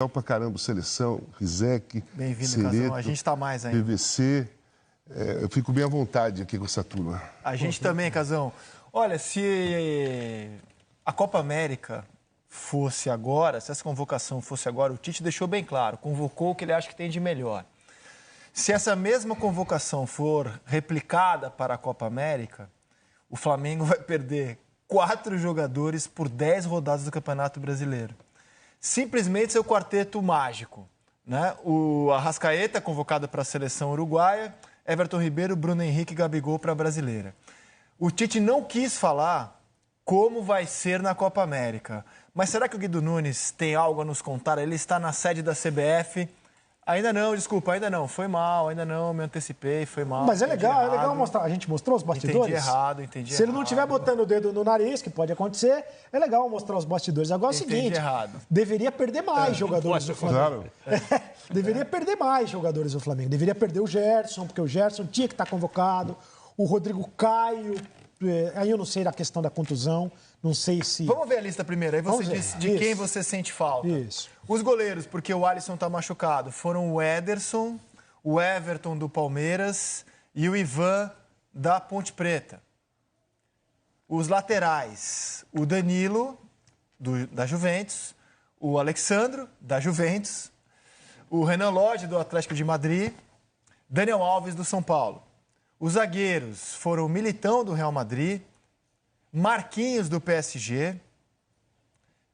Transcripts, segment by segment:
Legal pra caramba, seleção, Rizek, Bem-vindo, Casão. A gente tá mais ainda. PVC. Eu fico bem à vontade aqui com essa turma. A gente também, Casão. Olha, se a Copa América fosse agora, se essa convocação fosse agora, o Tite deixou bem claro, convocou o que ele acha que tem de melhor. Se essa mesma convocação for replicada para a Copa América, o Flamengo vai perder 4 jogadores por 10 rodadas do Campeonato Brasileiro. Simplesmente seu quarteto mágico, né? O Arrascaeta, convocado para a seleção uruguaia, Everton Ribeiro, Bruno Henrique e Gabigol para a brasileira. O Tite não quis falar como vai ser na Copa América. Mas será que o Guido Nunes tem algo a nos contar? Ele está na sede da CBF. Ainda não, desculpa, ainda não. Foi mal, ainda não, me antecipei, foi mal. Mas é legal mostrar. A gente mostrou os bastidores? Entendi errado. Se ele não estiver botando o dedo no nariz, que pode acontecer, é legal mostrar os bastidores. Agora é o seguinte, deveria perder mais jogadores do Flamengo. Claro. Deveria perder mais jogadores do Flamengo. Deveria perder o Gerson, porque o Gerson tinha que estar convocado. O Rodrigo Caio, aí eu não sei a questão da contusão, não sei se... Vamos ver a lista primeiro, aí você diz de quem você sente falta. Isso. Os goleiros, porque o Alisson está machucado, foram o Ederson, o Everton do Palmeiras e o Ivan da Ponte Preta. Os laterais, o Danilo, da Juventus, o Alexandro, da Juventus, o Renan Lodge, do Atlético de Madrid, Daniel Alves, do São Paulo. Os zagueiros foram o Militão, do Real Madrid, Marquinhos, do PSG,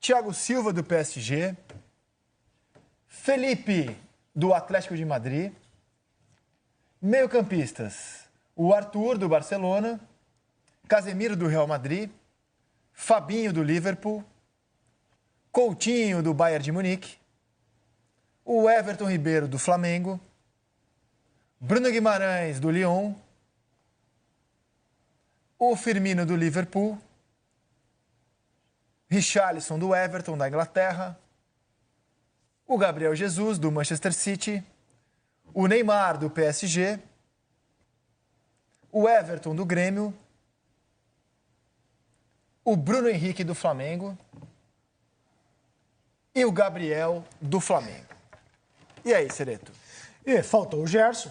Thiago Silva, do PSG, Felipe, do Atlético de Madrid, meio-campistas, o Arthur, do Barcelona, Casemiro, do Real Madrid, Fabinho, do Liverpool, Coutinho, do Bayern de Munique, o Everton Ribeiro, do Flamengo, Bruno Guimarães, do Lyon, o Firmino, do Liverpool, Richarlison, do Everton, da Inglaterra, o Gabriel Jesus, do Manchester City, o Neymar, do PSG, o Everton, do Grêmio, o Bruno Henrique, do Flamengo e o Gabriel, do Flamengo. E aí, Cereto? Faltou o Gerson.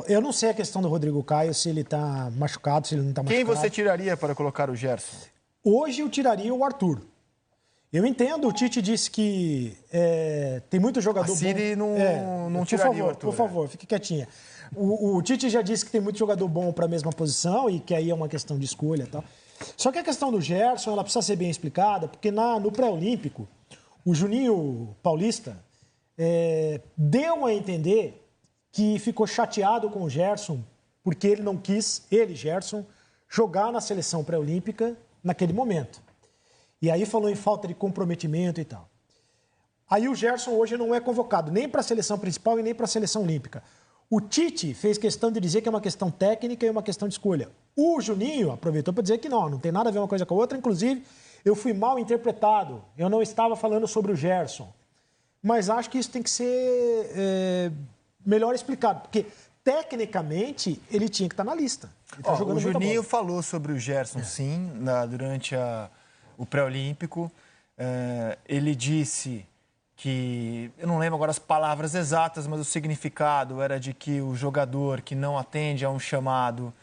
Eu não sei a questão do Rodrigo Caio, se ele está machucado, se ele não está machucado. Quem você tiraria para colocar o Gerson? Hoje eu tiraria o Arthur. Eu entendo, o Tite disse que tem muito jogador bom. A Siri não tiraria o Arthur. Por favor, fique quietinha. O Tite já disse que tem muito jogador bom para a mesma posição e que aí é uma questão de escolha e tal. Só que a questão do Gerson, ela precisa ser bem explicada, porque no pré-olímpico, o Juninho Paulista deu a entender que ficou chateado com o Gerson, porque ele não quis, Gerson, jogar na seleção pré-olímpica naquele momento. E aí falou em falta de comprometimento e tal. Aí o Gerson hoje não é convocado nem para a seleção principal e nem para a seleção olímpica. O Tite fez questão de dizer que é uma questão técnica e uma questão de escolha. O Juninho aproveitou para dizer que não tem nada a ver uma coisa com a outra. Inclusive, eu fui mal interpretado. Eu não estava falando sobre o Gerson. Mas acho que isso tem que ser melhor explicado, porque tecnicamente ele tinha que estar na lista. O Juninho falou sobre o Gerson, sim, durante o pré-olímpico. Ele disse que, eu não lembro agora as palavras exatas, mas o significado era de que o jogador que não atende a um chamado,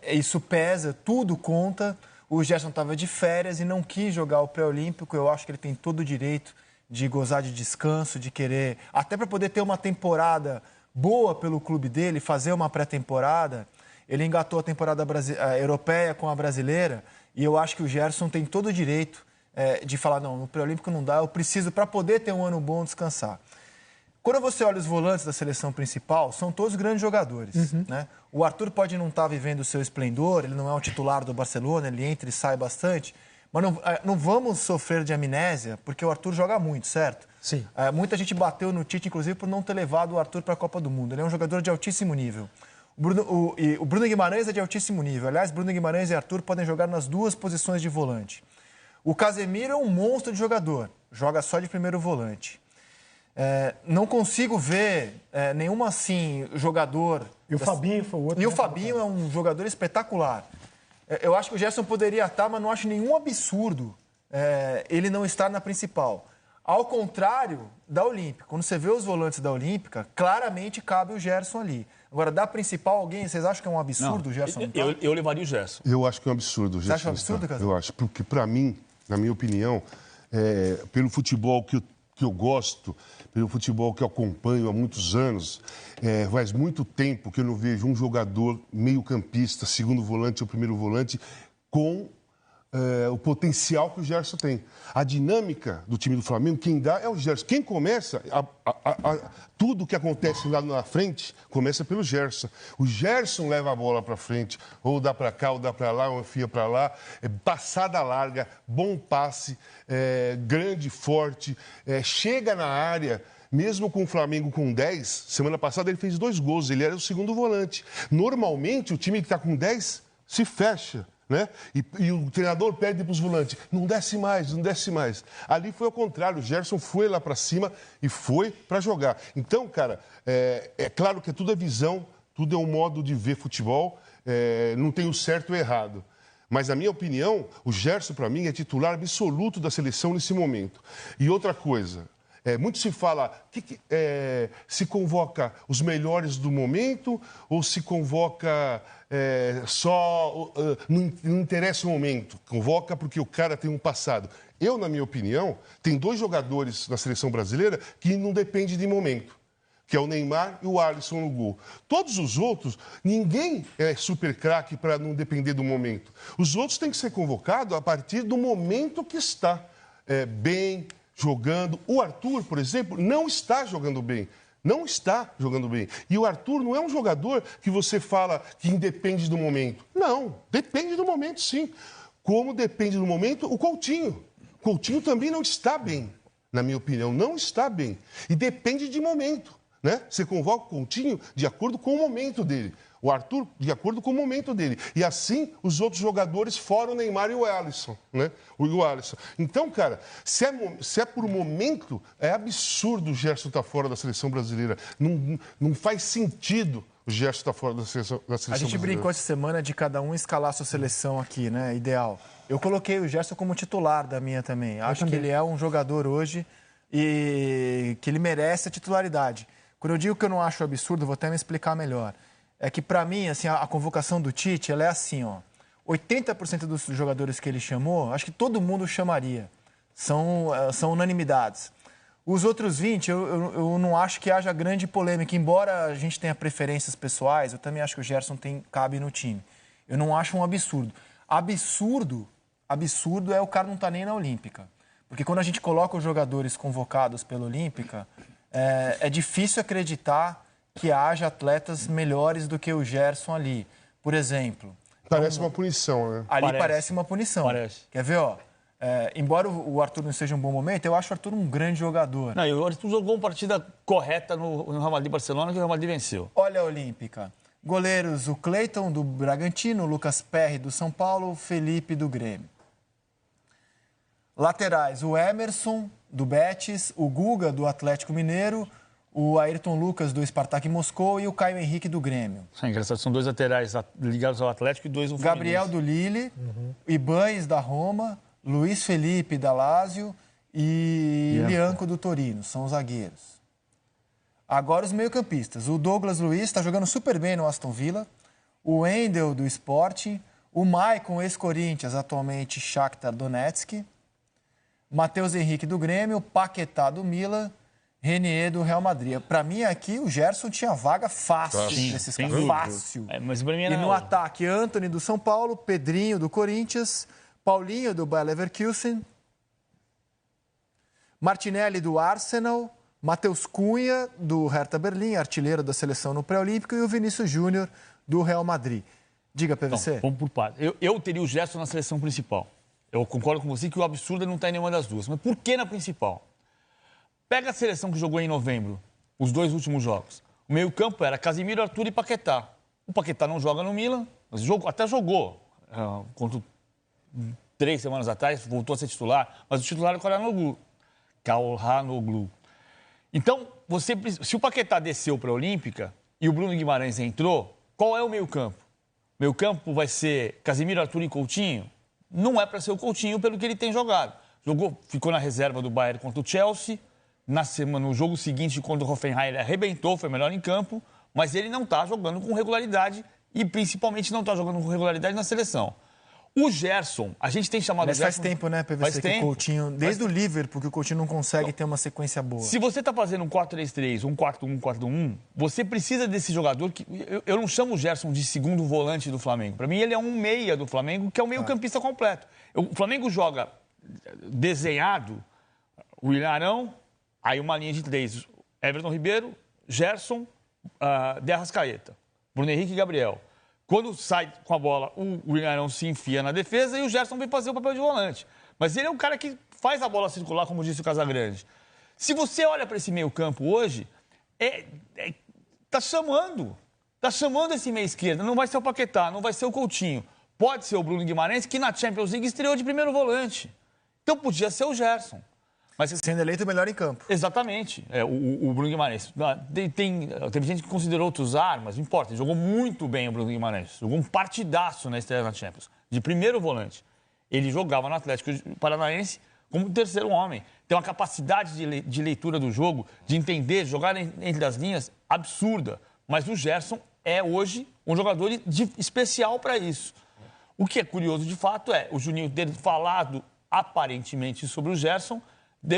isso pesa, tudo conta. O Gerson estava de férias e não quis jogar o pré-olímpico. Eu acho que ele tem todo o direito de gozar de descanso, de querer, até para poder ter uma temporada boa pelo clube dele, fazer uma pré-temporada. Ele engatou a temporada europeia com a brasileira e eu acho que o Gerson tem todo o direito de falar, não, no pré-olímpico não dá, eu preciso, para poder ter um ano bom, descansar. Quando você olha os volantes da seleção principal, são todos grandes jogadores. Né? O Arthur pode não estar vivendo o seu esplendor, ele não é um titular do Barcelona, ele entra e sai bastante, mas não vamos sofrer de amnésia, porque o Arthur joga muito, certo? Sim. Muita gente bateu no Tite, inclusive, por não ter levado o Arthur para a Copa do Mundo. Ele é um jogador de altíssimo nível. O Bruno Guimarães é de altíssimo nível. Aliás, Bruno Guimarães e Arthur podem jogar nas duas posições de volante. O Casemiro é um monstro de jogador, joga só de primeiro volante. Não consigo ver nenhum, assim, jogador... E o Fabinho foi o outro. E o Fabinho é um jogador espetacular. Eu acho que o Gerson poderia estar, mas não acho nenhum absurdo ele não estar na principal. Ao contrário da Olímpica. Quando você vê os volantes da Olímpica, claramente cabe o Gerson ali. Agora, da principal, vocês acham que é um absurdo o Gerson? Eu levaria o Gerson. Eu acho que é um absurdo o Gerson. Você acha um absurdo, Casal? Eu acho, porque para mim, na minha opinião, pelo futebol que eu gosto, pelo futebol que eu acompanho há muitos anos, faz muito tempo que eu não vejo um jogador meio-campista, segundo volante ou primeiro volante, com o potencial que o Gerson tem. A dinâmica do time do Flamengo, quem dá é o Gerson. Quem começa, tudo que acontece lá na frente, começa pelo Gerson. O Gerson leva a bola para frente, ou dá para cá, ou dá para lá, ou enfia para lá. Passada larga, bom passe, grande, forte, chega na área. Mesmo com o Flamengo com 10, semana passada ele fez 2 gols, ele era o segundo volante. Normalmente, o time que está com 10 se fecha. Né? E o treinador pede para os volantes, não desce mais, não desce mais. Ali foi ao contrário, o Gerson foi lá para cima e foi para jogar. Então, cara, é claro que tudo é visão, tudo é um modo de ver futebol, não tem o certo e o errado. Mas, na minha opinião, o Gerson, para mim, é titular absoluto da seleção nesse momento. E outra coisa... muito se fala, se convoca os melhores do momento ou se convoca não interessa o momento, convoca porque o cara tem um passado. Eu, na minha opinião, tem 2 jogadores na seleção brasileira que não dependem de momento, que é o Neymar e o Alisson no gol. Todos os outros, ninguém é super craque para não depender do momento. Os outros têm que ser convocados a partir do momento que está bem, jogando. O Arthur, por exemplo, não está jogando bem. Não está jogando bem. E o Arthur não é um jogador que você fala que independe do momento. Não, depende do momento, sim. Como depende do momento o Coutinho. O Coutinho também não está bem, na minha opinião. Não está bem. E depende de momento, né? Você convoca o Coutinho de acordo com o momento dele. O Arthur, de acordo com o momento dele. E assim, os outros jogadores, fora o Neymar e o Alisson, né? O Alisson. Então, cara, se é por momento, é absurdo o Gerson estar fora da seleção brasileira. Não faz sentido o Gerson estar fora da seleção brasileira. A gente brincou essa semana de cada um escalar a sua seleção aqui, né? Ideal. Eu coloquei o Gerson como titular da minha também. Acho que ele é um jogador hoje e que ele merece a titularidade. Quando eu digo que eu não acho absurdo, vou até me explicar melhor. É que, para mim, assim, a convocação do Tite, ela é assim, ó. 80% dos jogadores que ele chamou, acho que todo mundo chamaria. São unanimidades. Os outros 20, eu não acho que haja grande polêmica. Embora a gente tenha preferências pessoais, eu também acho que o Gerson cabe no time. Eu não acho um absurdo. Absurdo é o cara não estar nem na Olímpica. Porque quando a gente coloca os jogadores convocados pela Olímpica, é difícil acreditar que haja atletas melhores do que o Gerson ali. Por exemplo... Parece uma punição, né? Ali parece uma punição. Parece. Quer ver, ó? Embora o Arthur não seja um bom momento, eu acho o Arthur um grande jogador. Não, e o Arthur jogou uma partida correta no Real Madrid-Barcelona, que o Real Madrid venceu. Olha a Olímpica. Goleiros, o Cleiton, do Bragantino, o Lucas Perry, do São Paulo, o Felipe, do Grêmio. Laterais, o Emerson, do Betis, o Guga, do Atlético Mineiro, o Ayrton Lucas, do Spartak Moscou e o Caio Henrique, do Grêmio. É engraçado, são 2 laterais ligados ao Atlético e 2 no Fluminense. Gabriel, do Lille, Ibanes, da Roma, Luiz Felipe, da Lazio e Lianco, do Torino. São os zagueiros. Agora os meio-campistas. O Douglas Luiz está jogando super bem no Aston Villa. O Wendel, do Sporting. O Maicon, ex-Corinthians, atualmente Shakhtar Donetsk. Matheus Henrique, do Grêmio. Paquetá, do Milan. Renier, do Real Madrid. Para mim, aqui, o Gerson tinha vaga fácil desses caras. Fácil. Mas pra mim era... E no ataque, Antony, do São Paulo. Pedrinho, do Corinthians. Paulinho, do Bayer Leverkusen. Martinelli, do Arsenal. Matheus Cunha, do Hertha Berlim, artilheiro da seleção no pré-olímpico. E o Vinícius Júnior, do Real Madrid. Diga, PVC. Então, vamos por partes. Eu teria o Gerson na seleção principal. Eu concordo com você que o absurdo não está em nenhuma das duas. Mas por que na principal? Pega a seleção que jogou em novembro, os 2 últimos jogos. O meio-campo era Casemiro, Arthur e Paquetá. O Paquetá não joga no Milan, mas até jogou. Contra 3 semanas atrás, voltou a ser titular, mas o titular é o Calhanoglu. Então, se o Paquetá desceu para a Olímpica e o Bruno Guimarães entrou, qual é o meio-campo? O meio-campo vai ser Casemiro, Arthur e Coutinho? Não é para ser o Coutinho pelo que ele tem jogado. ficou na reserva do Bayern contra o Chelsea. No jogo seguinte, contra o Hoffenheim, ele arrebentou, foi melhor em campo, mas ele não está jogando com regularidade e, principalmente, não está jogando com regularidade na seleção. O Gerson, a gente tem chamado Mas o Gerson... faz tempo, né, PVC, que o Coutinho... Desde o Liverpool, que o Coutinho não consegue ter uma sequência boa. Se você está fazendo um 4-3-3, um 4-1, 4-1, você precisa desse jogador que... Eu não chamo o Gerson de segundo volante do Flamengo. Para mim, ele é um meia do Flamengo, que é um meio-campista completo. O Flamengo joga desenhado, o William Arão, aí uma linha de 3, Everton Ribeiro, Gerson, De Arrascaeta, Bruno Henrique e Gabriel. Quando sai com a bola, o William Arão se enfia na defesa e o Gerson vem fazer o papel de volante. Mas ele é um cara que faz a bola circular, como disse o Casagrande. Se você olha para esse meio-campo hoje, tá chamando esse meio-esquerda. Não vai ser o Paquetá, não vai ser o Coutinho. Pode ser o Bruno Guimarães, que na Champions League estreou de primeiro volante. Então podia ser o Gerson. Mas, sendo eleito o melhor em campo. Exatamente, o Bruno Guimarães. Teve gente que considerou outros mas não importa. Ele jogou muito bem o Bruno Guimarães. Jogou um partidaço na estreia na Champions. De primeiro volante. Ele jogava no Atlético Paranaense como terceiro homem. Tem uma capacidade de leitura do jogo, de entender, jogar entre as linhas, absurda. Mas o Gerson é hoje um jogador especial para isso. O que é curioso, de fato, é o Juninho ter falado aparentemente sobre o Gerson,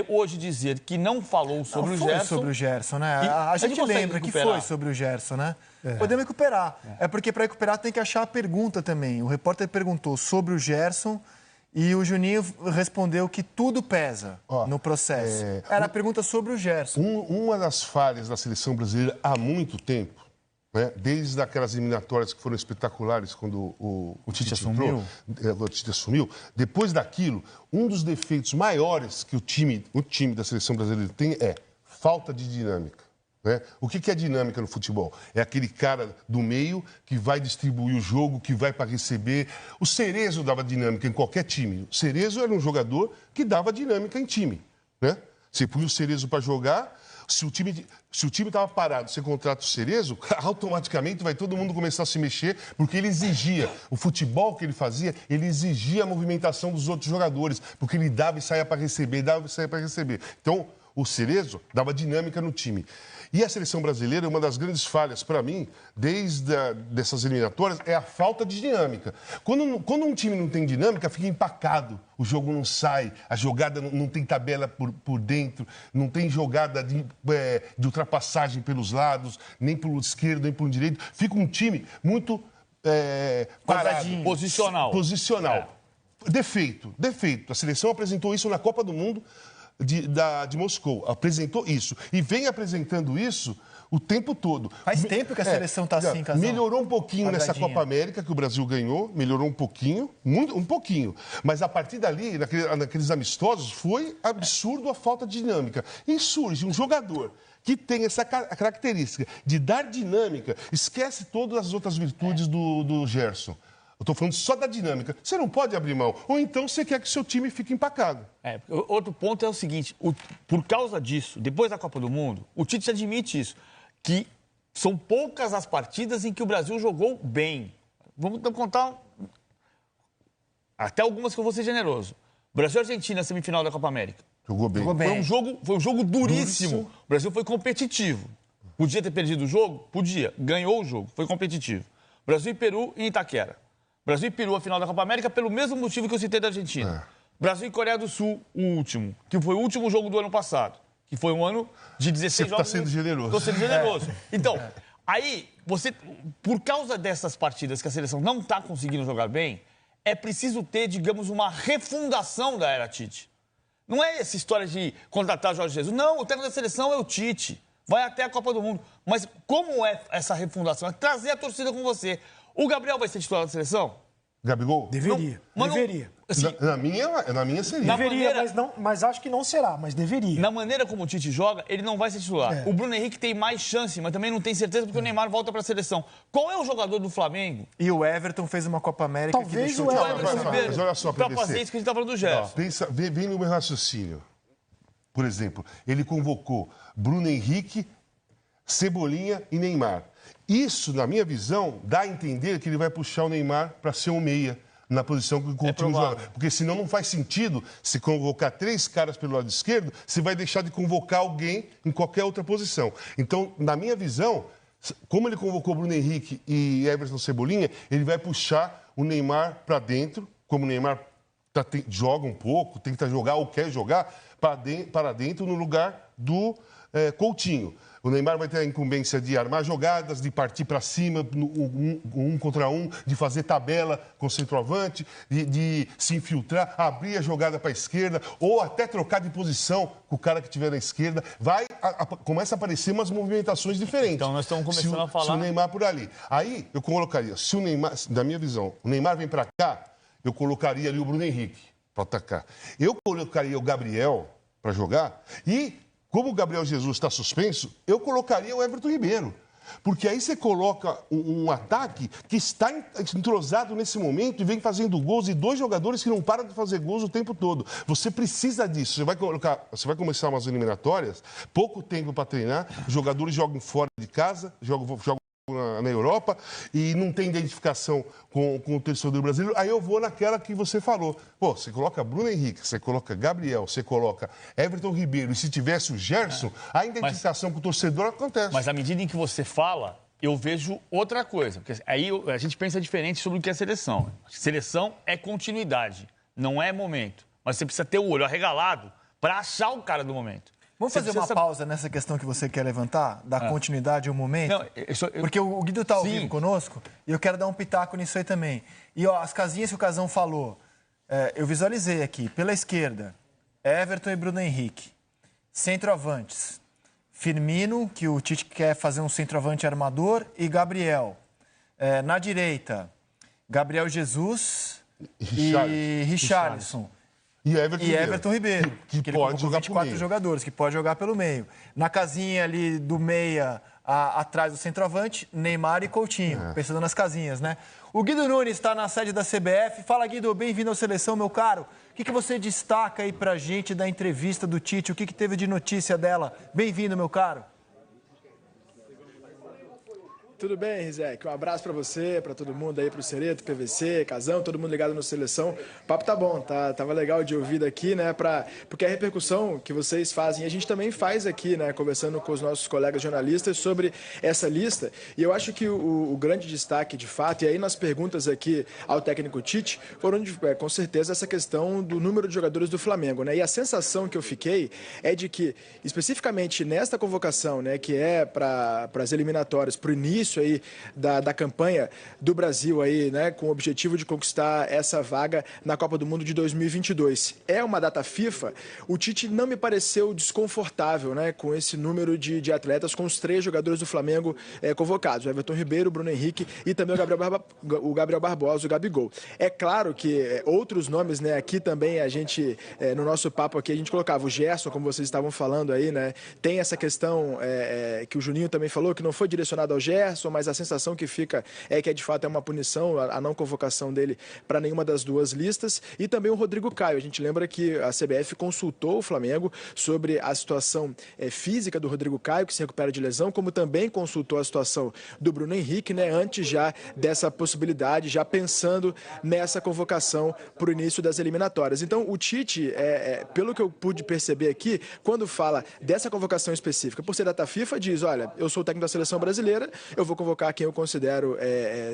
hoje dizer que não falou sobre o Gerson. Foi sobre o Gerson, né? A gente lembra que foi sobre o Gerson, né? Podemos recuperar. É porque para recuperar tem que achar a pergunta também. O repórter perguntou sobre o Gerson e o Juninho respondeu que tudo pesa no processo. Era a pergunta sobre o Gerson. Uma das falhas da seleção brasileira há muito tempo, né? Desde aquelas eliminatórias que foram espetaculares quando o Tite assumiu. O Tite assumiu. Depois daquilo, um dos defeitos maiores que o time da seleção brasileira tem é falta de dinâmica. Né? O que é dinâmica no futebol? É aquele cara do meio que vai distribuir o jogo, que vai para receber. O Cerezo dava dinâmica em qualquer time. O Cerezo era um jogador que dava dinâmica em time. Né? Você punha o Cerezo para jogar. Se o time estava parado, você contrata o Cerezo, automaticamente vai todo mundo começar a se mexer, porque ele exigia, o futebol que ele fazia, ele exigia a movimentação dos outros jogadores, porque ele dava e saía para receber, dava e saía para receber. Então, o Cerezo dava dinâmica no time. E a seleção brasileira, uma das grandes falhas para mim, dessas eliminatórias, é a falta de dinâmica. Quando um time não tem dinâmica, fica empacado. O jogo não sai, a jogada não tem tabela por dentro, não tem jogada de ultrapassagem pelos lados, nem pelo esquerdo, nem pelo direito. Fica um time muito parado. Posicional. Defeito. A seleção apresentou isso na Copa do Mundo de Moscou. Apresentou isso. E vem apresentando isso o tempo todo. Faz tempo que a seleção está assim, Casal. Melhorou um pouquinho nessa Copa América que o Brasil ganhou. Melhorou um pouquinho. Um pouquinho. Mas a partir dali, naqueles amistosos, foi absurdo a falta de dinâmica. E surge um jogador que tem essa característica de dar dinâmica. Esquece todas as outras virtudes do Gerson. Eu estou falando só da dinâmica. Você não pode abrir mão. Ou então você quer que o seu time fique empacado. Outro ponto é o seguinte. Por causa disso, depois da Copa do Mundo, o Tite admite isso, que são poucas as partidas em que o Brasil jogou bem. Vamos contar até algumas que eu vou ser generoso. Brasil e Argentina, semifinal da Copa América. Jogou bem. Foi um jogo duríssimo. O Brasil foi competitivo. Podia ter perdido o jogo? Podia. Ganhou o jogo. Foi competitivo. Brasil e Peru em Itaquera. Brasil e Peru, a final da Copa América, pelo mesmo motivo que eu citei da Argentina. Brasil e Coreia do Sul, o último, que foi o último jogo do ano passado, que foi um ano de 16 jogos. Você está sendo generoso. Estou sendo generoso. Então, aí, por causa dessas partidas que a seleção não está conseguindo jogar bem, é preciso ter, digamos, uma refundação da era Tite. Não é essa história de contratar Jorge Jesus. Não, o técnico da seleção é o Tite. Vai até a Copa do Mundo. Mas como é essa refundação? É trazer a torcida com você. O Gabriel vai ser titular da seleção? Gabigol? Deveria. Deveria. Assim, na minha seria. Deveria, mas acho que não será, mas deveria. Na maneira como o Tite joga, ele não vai ser titular. O Bruno Henrique tem mais chance, mas também não tem certeza porque o Neymar volta para a seleção. Qual é o jogador do Flamengo? E o Everton fez uma Copa América Talvez que deixou o Everton. Mas olha só, para fazer isso que a gente está falando do Gerson. Vem no meu raciocínio. Por exemplo, ele convocou Bruno Henrique, Cebolinha e Neymar. Isso, na minha visão, dá a entender que ele vai puxar o Neymar para ser um meia, na posição que o Coutinho provável. joga. Porque senão não faz sentido se convocar 3 caras pelo lado esquerdo, você vai deixar de convocar alguém em qualquer outra posição. Então, na minha visão, como ele convocou Bruno Henrique e Everton Cebolinha, ele vai puxar o Neymar para dentro, como o Neymar joga um pouco, tenta jogar ou quer jogar, para dentro no lugar do Coutinho. O Neymar vai ter a incumbência de armar jogadas, de partir para cima, um contra um, de fazer tabela com o centroavante, de se infiltrar, abrir a jogada para a esquerda, ou até trocar de posição com o cara que estiver na esquerda. Começa a aparecer umas movimentações diferentes. Então, nós estamos começando a falar... Se o Neymar por ali. Aí, eu colocaria, se o Neymar, da minha visão, o Neymar vem para cá, eu colocaria ali o Bruno Henrique para atacar. Eu colocaria o Gabriel para jogar e... Como o Gabriel Jesus está suspenso, eu colocaria o Everton Ribeiro. Porque aí você coloca um ataque que está entrosado nesse momento e vem fazendo gols, e 2 jogadores que não param de fazer gols o tempo todo. Você precisa disso. Você vai começar umas eliminatórias, pouco tempo para treinar, os jogadores jogam fora de casa, jogam na Europa e não tem identificação com o torcedor brasileiro. Aí eu vou naquela que você falou. Pô, você coloca Bruno Henrique, você coloca Gabriel, você coloca Everton Ribeiro, e se tivesse o Gerson, a identificação com o torcedor acontece. Mas à medida em que você fala, eu vejo outra coisa. Porque aí a gente pensa diferente sobre o que é seleção. Seleção é continuidade, não é momento. Mas você precisa ter o olho arregalado para achar o cara do momento. Vamos fazer uma pausa nessa questão que você quer levantar, da continuidade e o momento? Não, porque o Guido está ao vivo conosco e eu quero dar um pitaco nisso aí também. E ó, as casinhas que o Casão falou, eu visualizei aqui. Pela esquerda, Everton e Bruno Henrique. Centroavantes, Firmino, que o Tite quer fazer um centroavante armador, e Gabriel. Na direita, Gabriel Jesus e Richarlison. E Everton Ribeiro, que pode jogar 24 jogadores, que pode jogar pelo meio. Na casinha ali do meia, atrás do centroavante, Neymar e Coutinho, pensando nas casinhas, né? O Guido Nunes está na sede da CBF. Fala, Guido, bem-vindo à Seleção, meu caro. O que você destaca aí pra gente da entrevista do Tite? O que teve de notícia dela? Bem-vindo, meu caro. Tudo bem, Rizek? Um abraço para você, para todo mundo aí, para o Cereto, PVC, Casão, todo mundo ligado no Seleção. O papo tá bom, tava legal de ouvir daqui, né? Porque a repercussão que vocês fazem, a gente também faz aqui, né? Conversando com os nossos colegas jornalistas sobre essa lista. E eu acho que o grande destaque, de fato, e aí nas perguntas aqui ao técnico Tite, foram com certeza essa questão do número de jogadores do Flamengo, né? E a sensação que eu fiquei é de que, especificamente nesta convocação, né? Que é para as eliminatórias, para o início aí da campanha do Brasil aí, né, com o objetivo de conquistar essa vaga na Copa do Mundo de 2022. É uma data FIFA. O Tite não me pareceu desconfortável, né, com esse número de atletas, com os 3 jogadores do Flamengo convocados, o Everton Ribeiro, o Bruno Henrique e também o Gabriel Barbosa, o Gabigol. É claro que outros nomes, né, aqui também a gente, no nosso papo aqui, a gente colocava o Gerson, como vocês estavam falando aí, né, tem essa questão que o Juninho também falou, que não foi direcionado ao Gerson, mas a sensação que fica é que de fato é uma punição a não convocação dele para nenhuma das 2 listas. E também o Rodrigo Caio. A gente lembra que a CBF consultou o Flamengo sobre a situação física do Rodrigo Caio, que se recupera de lesão, como também consultou a situação do Bruno Henrique, né, antes já dessa possibilidade, já pensando nessa convocação para o início das eliminatórias. Então, o Tite, pelo que eu pude perceber aqui, quando fala dessa convocação específica, por ser data FIFA, diz, olha, eu sou o técnico da seleção brasileira, eu vou convocar quem eu considero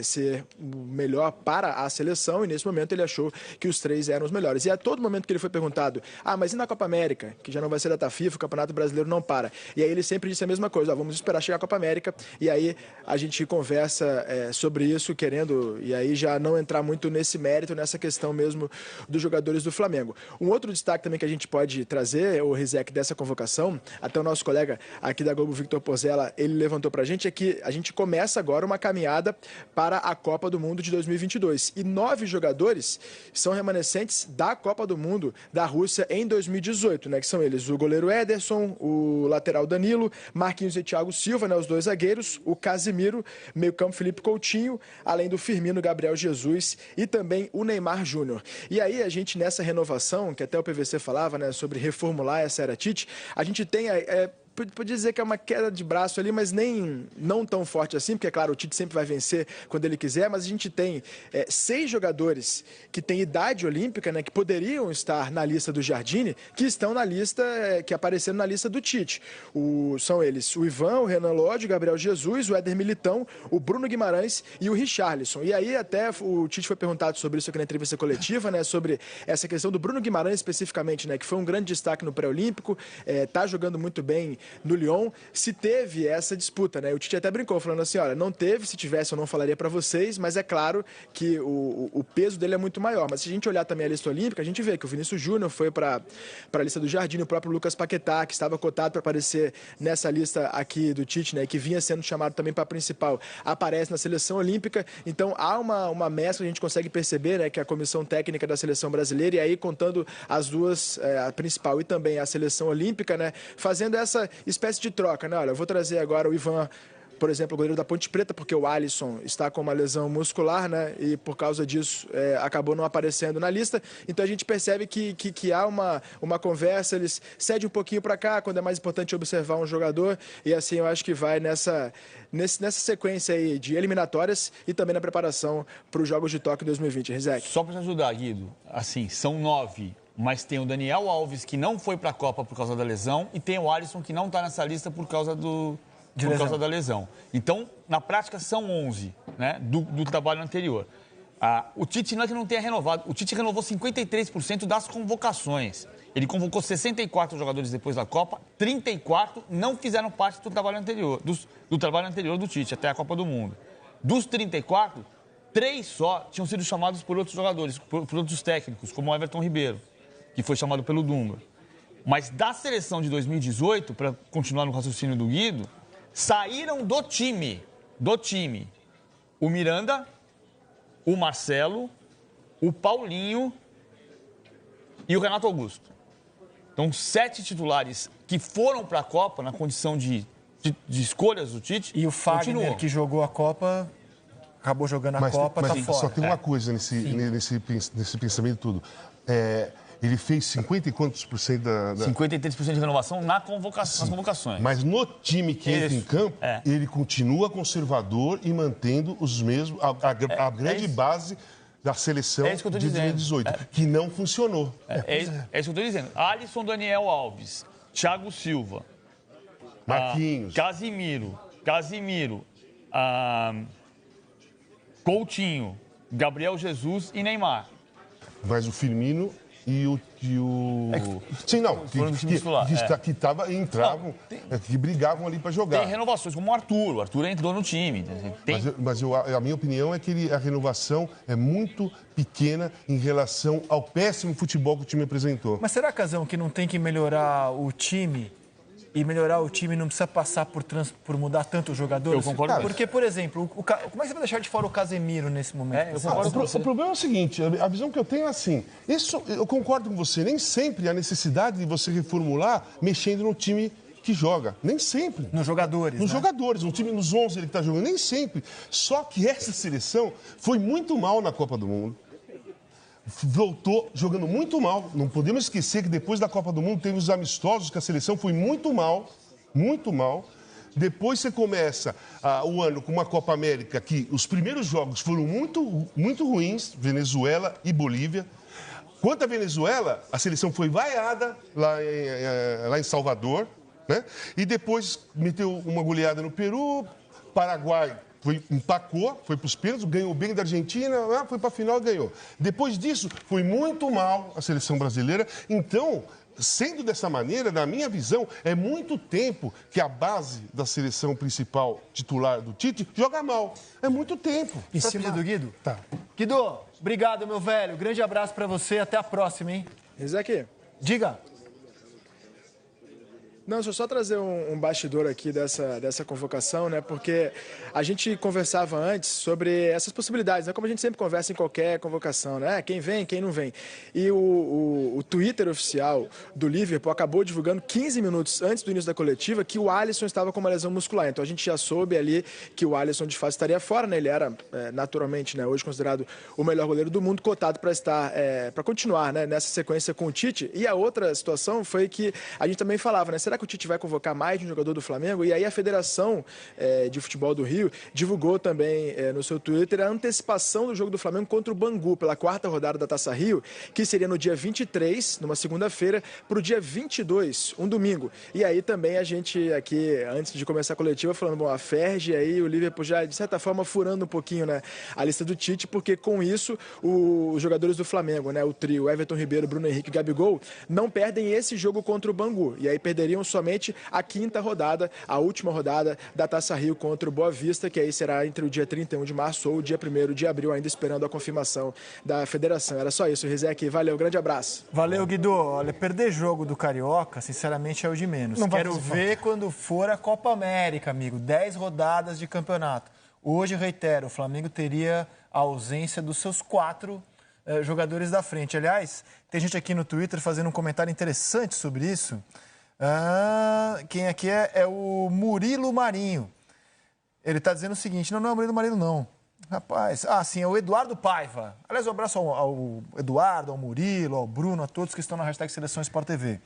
ser o melhor para a seleção, e nesse momento ele achou que os 3 eram os melhores. E a todo momento que ele foi perguntado, mas e na Copa América, que já não vai ser data FIFA, o Campeonato Brasileiro não para. E aí ele sempre disse a mesma coisa, vamos esperar chegar a Copa América, e aí a gente conversa sobre isso, querendo, e aí já não entrar muito nesse mérito, nessa questão mesmo dos jogadores do Flamengo. Um outro destaque também que a gente pode trazer, o Rizek, dessa convocação, até o nosso colega aqui da Globo, Victor Pozella, ele levantou pra gente, é que a gente começa agora uma caminhada para a Copa do Mundo de 2022. E 9 jogadores são remanescentes da Copa do Mundo da Rússia em 2018, né? Que são eles o goleiro Ederson, o lateral Danilo, Marquinhos e Thiago Silva, né? Os 2 zagueiros, o Casimiro, meio-campo Felipe Coutinho, além do Firmino, Gabriel Jesus e também o Neymar Júnior. E aí a gente, nessa renovação, que até o PVC falava, né? Sobre reformular essa era Tite, a gente tem podia dizer que é uma queda de braço ali, mas não tão forte assim, porque, é claro, o Tite sempre vai vencer quando ele quiser, mas a gente tem 6 jogadores que têm idade olímpica, né, que poderiam estar na lista do Jardine, que estão na lista, que apareceram na lista do Tite. São eles o Ivan, o Renan Lodge, o Gabriel Jesus, o Éder Militão, o Bruno Guimarães e o Richarlison. E aí até o Tite foi perguntado sobre isso aqui na entrevista coletiva, né, sobre essa questão do Bruno Guimarães especificamente, né, que foi um grande destaque no pré-olímpico, tá jogando muito bem no Lyon, se teve essa disputa, né? O Tite até brincou, falando assim, olha, não teve, se tivesse eu não falaria para vocês, mas é claro que o peso dele é muito maior. Mas se a gente olhar também a lista olímpica, a gente vê que o Vinícius Júnior foi para a lista do Jardine, o próprio Lucas Paquetá, que estava cotado para aparecer nessa lista aqui do Tite, né, que vinha sendo chamado também para a principal, aparece na seleção olímpica. Então há uma mescla, a gente consegue perceber, né, que a comissão técnica da seleção brasileira, e aí contando as duas, a principal e também a seleção olímpica, né, fazendo essa espécie de troca, né? Olha, eu vou trazer agora o Ivan, por exemplo, o goleiro da Ponte Preta, porque o Alisson está com uma lesão muscular, né? E por causa disso acabou não aparecendo na lista. Então a gente percebe que há uma conversa, eles cedem um pouquinho para cá, quando é mais importante observar um jogador. E assim eu acho que vai nessa sequência aí de eliminatórias e também na preparação para os Jogos de Tóquio 2020. Rizek. Só para te ajudar, Guido, assim, são 9, mas tem o Daniel Alves, que não foi para a Copa por causa da lesão, e tem o Alisson, que não está nessa lista por causa da lesão. Então, na prática, são 11, né, do trabalho anterior. O Tite não é que não tenha renovado. O Tite renovou 53% das convocações. Ele convocou 64 jogadores depois da Copa, 34 não fizeram parte do trabalho anterior, do trabalho anterior do Tite, até a Copa do Mundo. Dos 34, 3 só tinham sido chamados por outros jogadores, por outros técnicos, como o Everton Ribeiro, que foi chamado pelo Dunga. Mas da seleção de 2018, para continuar no raciocínio do Guido, saíram do time, o Miranda, o Marcelo, o Paulinho e o Renato Augusto. Então, 7 titulares que foram para a Copa na condição de escolhas do Tite. E o Fagner, continuou, que jogou a Copa, acabou jogando a Copa, tá fora. Só tem uma coisa nesse pensamento todo. Ele fez 50 e quantos por cento da... 53% de renovação nas convocações. Mas no time que entra em campo, ele continua conservador e mantendo os mesmos... A grande base da seleção de 2018, que não funcionou. É isso que eu estou dizendo. Alisson, Daniel Alves, Thiago Silva, Marquinhos, Casimiro, Coutinho, Gabriel Jesus e Neymar. Mas o Firmino e o... Sim, não, entravam, que brigavam ali para jogar. Tem renovações, como o Arthur entrou no time. Mas a minha opinião é que a renovação é muito pequena em relação ao péssimo futebol que o time apresentou. Mas será, Casão, que não tem que melhorar o time? E melhorar o time não precisa passar por mudar tanto os jogadores? Eu concordo. Porque, por exemplo, como é que você vai deixar de fora o Casemiro nesse momento? O problema é o seguinte, a visão que eu tenho é assim, eu concordo com você, nem sempre há necessidade de você reformular mexendo no time que joga, nem sempre. Nos jogadores, Nos jogadores, no time, nos 11 ele está jogando, nem sempre. Só que essa seleção foi muito mal na Copa do Mundo. Voltou jogando muito mal. Não podemos esquecer que depois da Copa do Mundo teve os amistosos, que a seleção foi muito mal, muito mal. Depois você começa o ano com uma Copa América que os primeiros jogos foram muito, muito ruins, Venezuela e Bolívia. Quanto à Venezuela, a seleção foi vaiada lá em Salvador, né? E depois meteu uma goleada no Peru, Paraguai empacou, foi para os pênaltis, ganhou bem da Argentina, foi para a final e ganhou. Depois disso, foi muito mal a seleção brasileira. Então, sendo dessa maneira, na minha visão, é muito tempo que a base da seleção principal titular do Tite joga mal. É muito tempo. Em cima do Guido? Tá. Guido, obrigado, meu velho. Grande abraço para você. Até a próxima, hein? Rizek. Diga. Não, deixa eu só trazer um bastidor aqui dessa convocação, né? Porque a gente conversava antes sobre essas possibilidades, né? Como a gente sempre conversa em qualquer convocação, né? Quem vem, quem não vem. E o Twitter oficial do Liverpool acabou divulgando 15 minutos antes do início da coletiva que o Alisson estava com uma lesão muscular. Então a gente já soube ali que o Alisson de fato estaria fora, né? Ele era naturalmente, né, hoje considerado o melhor goleiro do mundo, cotado para estar, para continuar, né, nessa sequência com o Tite. E a outra situação foi que a gente também falava, né? será que o Tite vai convocar mais de um jogador do Flamengo? E aí a Federação de Futebol do Rio divulgou também no seu Twitter a antecipação do jogo do Flamengo contra o Bangu, pela 4ª rodada da Taça Rio, que seria no dia 23, numa segunda-feira, para o dia 22, um domingo. E aí também a gente aqui, antes de começar a coletiva, falando, bom, a Ferg aí, o Liverpool já, de certa forma, furando um pouquinho, né, a lista do Tite, porque com isso os jogadores do Flamengo, né, o trio Everton Ribeiro, Bruno Henrique e Gabigol, não perdem esse jogo contra o Bangu. E aí perderiam somente a 5ª rodada, a última rodada da Taça Rio contra o Boa Vista, que aí será entre o dia 31 de março ou o dia 1º de abril, ainda esperando a confirmação da Federação. Era só isso, Rizek. Valeu, grande abraço. Valeu, Guido. Olha, perder jogo do Carioca, sinceramente, é o de menos. Quero ver quando for a Copa América, amigo. 10 rodadas de campeonato. Hoje, reitero, o Flamengo teria a ausência dos seus 4 jogadores da frente. Aliás, tem gente aqui no Twitter fazendo um comentário interessante sobre isso. Quem aqui é o Murilo Marinho. Ele está dizendo o seguinte, não é o Murilo Marinho, não. Rapaz, sim, é o Eduardo Paiva. Aliás, um abraço ao Eduardo, ao Murilo, ao Bruno, a todos que estão na hashtag Seleção Sport TV.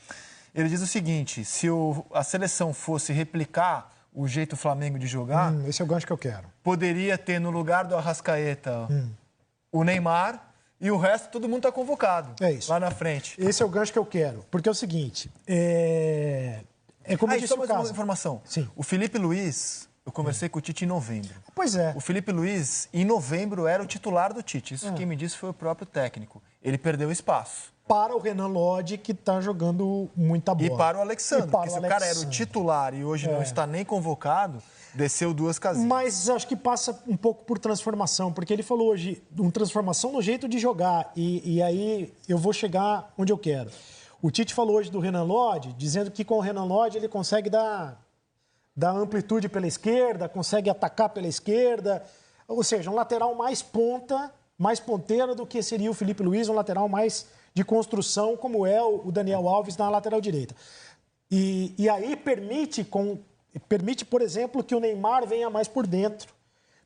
Ele diz o seguinte, se a seleção fosse replicar o jeito Flamengo de jogar... esse é o gancho que eu quero. Poderia ter no lugar do Arrascaeta o Neymar e o resto todo mundo está convocado. É isso. Lá na frente. Esse é o gancho que eu quero. Porque é o seguinte, como eu disse só o mais caso. uma informação. Sim. O Felipe Luiz, eu conversei com o Tite em novembro. Pois é. O Felipe Luiz, em novembro, era o titular do Tite. Isso quem me disse foi o próprio técnico. Ele perdeu espaço. Para o Renan Lodge, que está jogando muita bola. E para o Alexandre, porque se o cara era o titular e hoje não está nem convocado, desceu 2 casinhas. Mas acho que passa um pouco por transformação, porque ele falou hoje, uma transformação no jeito de jogar, e aí eu vou chegar onde eu quero. O Tite falou hoje do Renan Lodge, dizendo que com o Renan Lodge ele consegue dar amplitude pela esquerda, consegue atacar pela esquerda, ou seja, um lateral mais ponta, mais ponteiro do que seria o Felipe Luiz, um lateral mais de construção, como é o Daniel Alves na lateral direita. E aí permite, por exemplo, que o Neymar venha mais por dentro.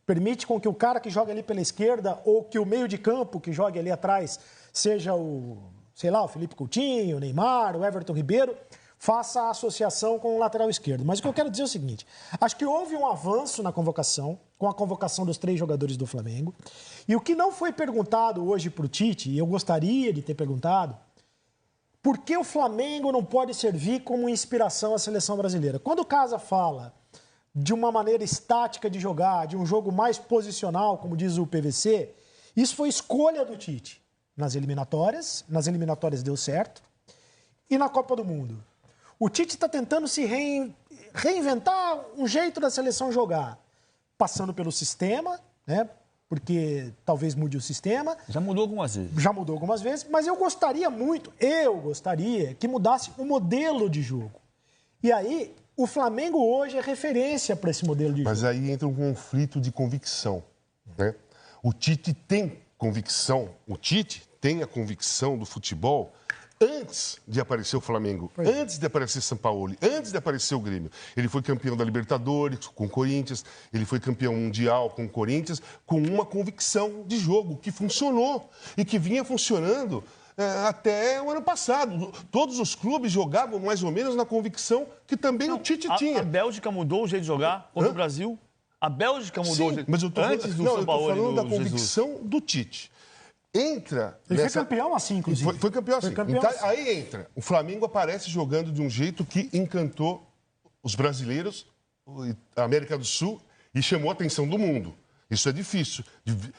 Permite com que o cara que joga ali pela esquerda ou que o meio de campo que joga ali atrás seja o Felipe Coutinho, o Neymar, o Everton Ribeiro, faça a associação com o lateral esquerdo. Mas o que eu quero dizer é o seguinte, acho que houve um avanço na convocação, com a convocação dos 3 jogadores do Flamengo, e o que não foi perguntado hoje para o Tite, e eu gostaria de ter perguntado, por que o Flamengo não pode servir como inspiração à seleção brasileira? Quando o Casa fala de uma maneira estática de jogar, de um jogo mais posicional, como diz o PVC, isso foi escolha do Tite. Nas eliminatórias deu certo, e na Copa do Mundo. O Tite está tentando se reinventar um jeito da seleção jogar, passando pelo sistema, né? Porque talvez mude o sistema. Já mudou algumas vezes. Mas eu gostaria que mudasse o modelo de jogo. E aí, o Flamengo hoje é referência para esse modelo de jogo. Mas aí entra um conflito de convicção, né? O Tite tem convicção, tem a convicção do futebol antes de aparecer o Flamengo, antes de aparecer São Paulo, antes de aparecer o Grêmio. Ele foi campeão da Libertadores com o Corinthians, ele foi campeão mundial com o Corinthians, com uma convicção de jogo que funcionou e que vinha funcionando até o ano passado. Todos os clubes jogavam mais ou menos na convicção que também o Tite tinha. A Bélgica mudou o jeito de jogar contra o Brasil? A Bélgica mudou o jeito... Mas eu tô antes do São Paulo. Eu tô falando da convicção do Tite. Ele foi campeão assim, inclusive. Foi campeão assim. Então, aí entra. O Flamengo aparece jogando de um jeito que encantou os brasileiros, a América do Sul, e chamou a atenção do mundo. Isso é difícil.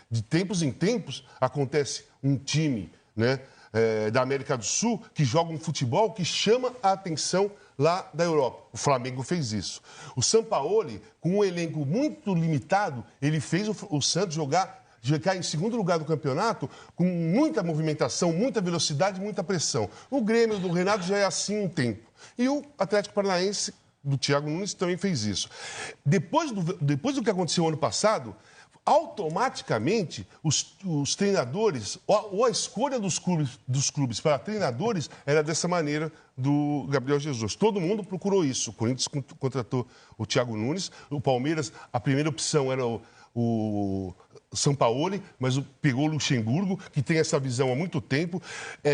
De tempos em tempos, acontece um time, né, da América do Sul que joga um futebol que chama a atenção lá da Europa. O Flamengo fez isso. O Sampaoli, com um elenco muito limitado, ele fez o Santos jogar em segundo lugar do campeonato, com muita movimentação, muita velocidade, muita pressão. O Grêmio do Renato já é assim um tempo. E o Atlético Paranaense, do Thiago Nunes, também fez isso. Depois do que aconteceu ano passado, automaticamente os treinadores, ou a escolha dos clubes para treinadores era dessa maneira do Gabriel Jesus. Todo mundo procurou isso. O Corinthians contratou o Thiago Nunes, o Palmeiras, a primeira opção era o o Sampaoli, mas pegou o Luxemburgo, que tem essa visão há muito tempo.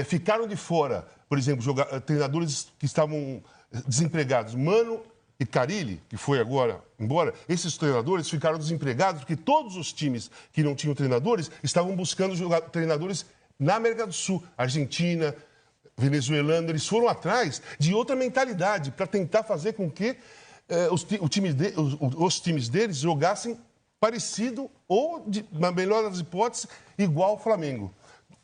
Ficaram de fora, por exemplo, treinadores que estavam desempregados. Mano e Carille, que foi agora embora, esses treinadores ficaram desempregados porque todos os times que não tinham treinadores estavam buscando treinadores na América do Sul, Argentina, venezuelano. Eles foram atrás de outra mentalidade para tentar fazer com que os times deles jogassem parecido ou, na melhor das hipóteses, igual ao Flamengo.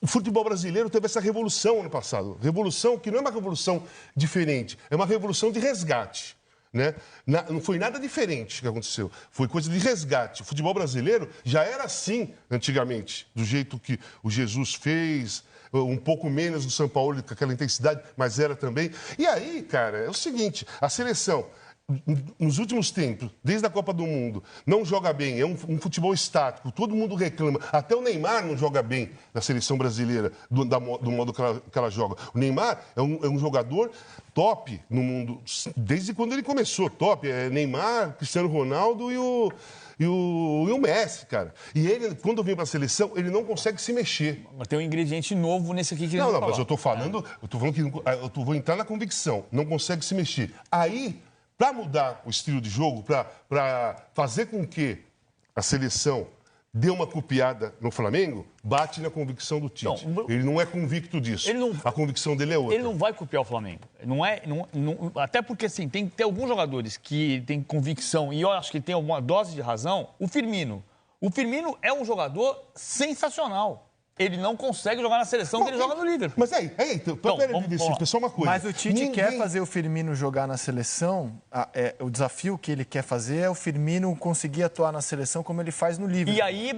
O futebol brasileiro teve essa revolução ano passado. Revolução que não é uma revolução diferente, é uma revolução de resgate. Né? Não foi nada diferente que aconteceu, foi coisa de resgate. O futebol brasileiro já era assim antigamente, do jeito que o Jesus fez, um pouco menos do São Paulo com aquela intensidade, mas era também. E aí, cara, é o seguinte, a seleção, nos últimos tempos, desde a Copa do Mundo, não joga bem, é um futebol estático, todo mundo reclama. Até o Neymar não joga bem na seleção brasileira, do modo que ela joga. O Neymar é um jogador top no mundo, desde quando ele começou, top. É Neymar, Cristiano Ronaldo e o Messi, cara. E ele, quando vem para a seleção, ele não consegue se mexer. Mas tem um ingrediente novo nesse aqui que ele não, mas eu tô falando que eu vou entrar na convicção, não consegue se mexer. Aí, para mudar o estilo de jogo, para fazer com que a seleção dê uma copiada no Flamengo, bate na convicção do Tite. Não, ele não é convicto disso. A convicção dele é outra. Ele não vai copiar o Flamengo. Até porque, assim, tem que ter alguns jogadores que têm convicção, e eu acho que ele tem alguma dose de razão. O Firmino. O Firmino é um jogador sensacional. Ele não consegue jogar na seleção, que ele joga no Liverpool. Mas peraí, só uma coisa. Mas o Tite quer fazer o Firmino jogar na seleção. O desafio que ele quer fazer é o Firmino conseguir atuar na seleção como ele faz no Liverpool. E aí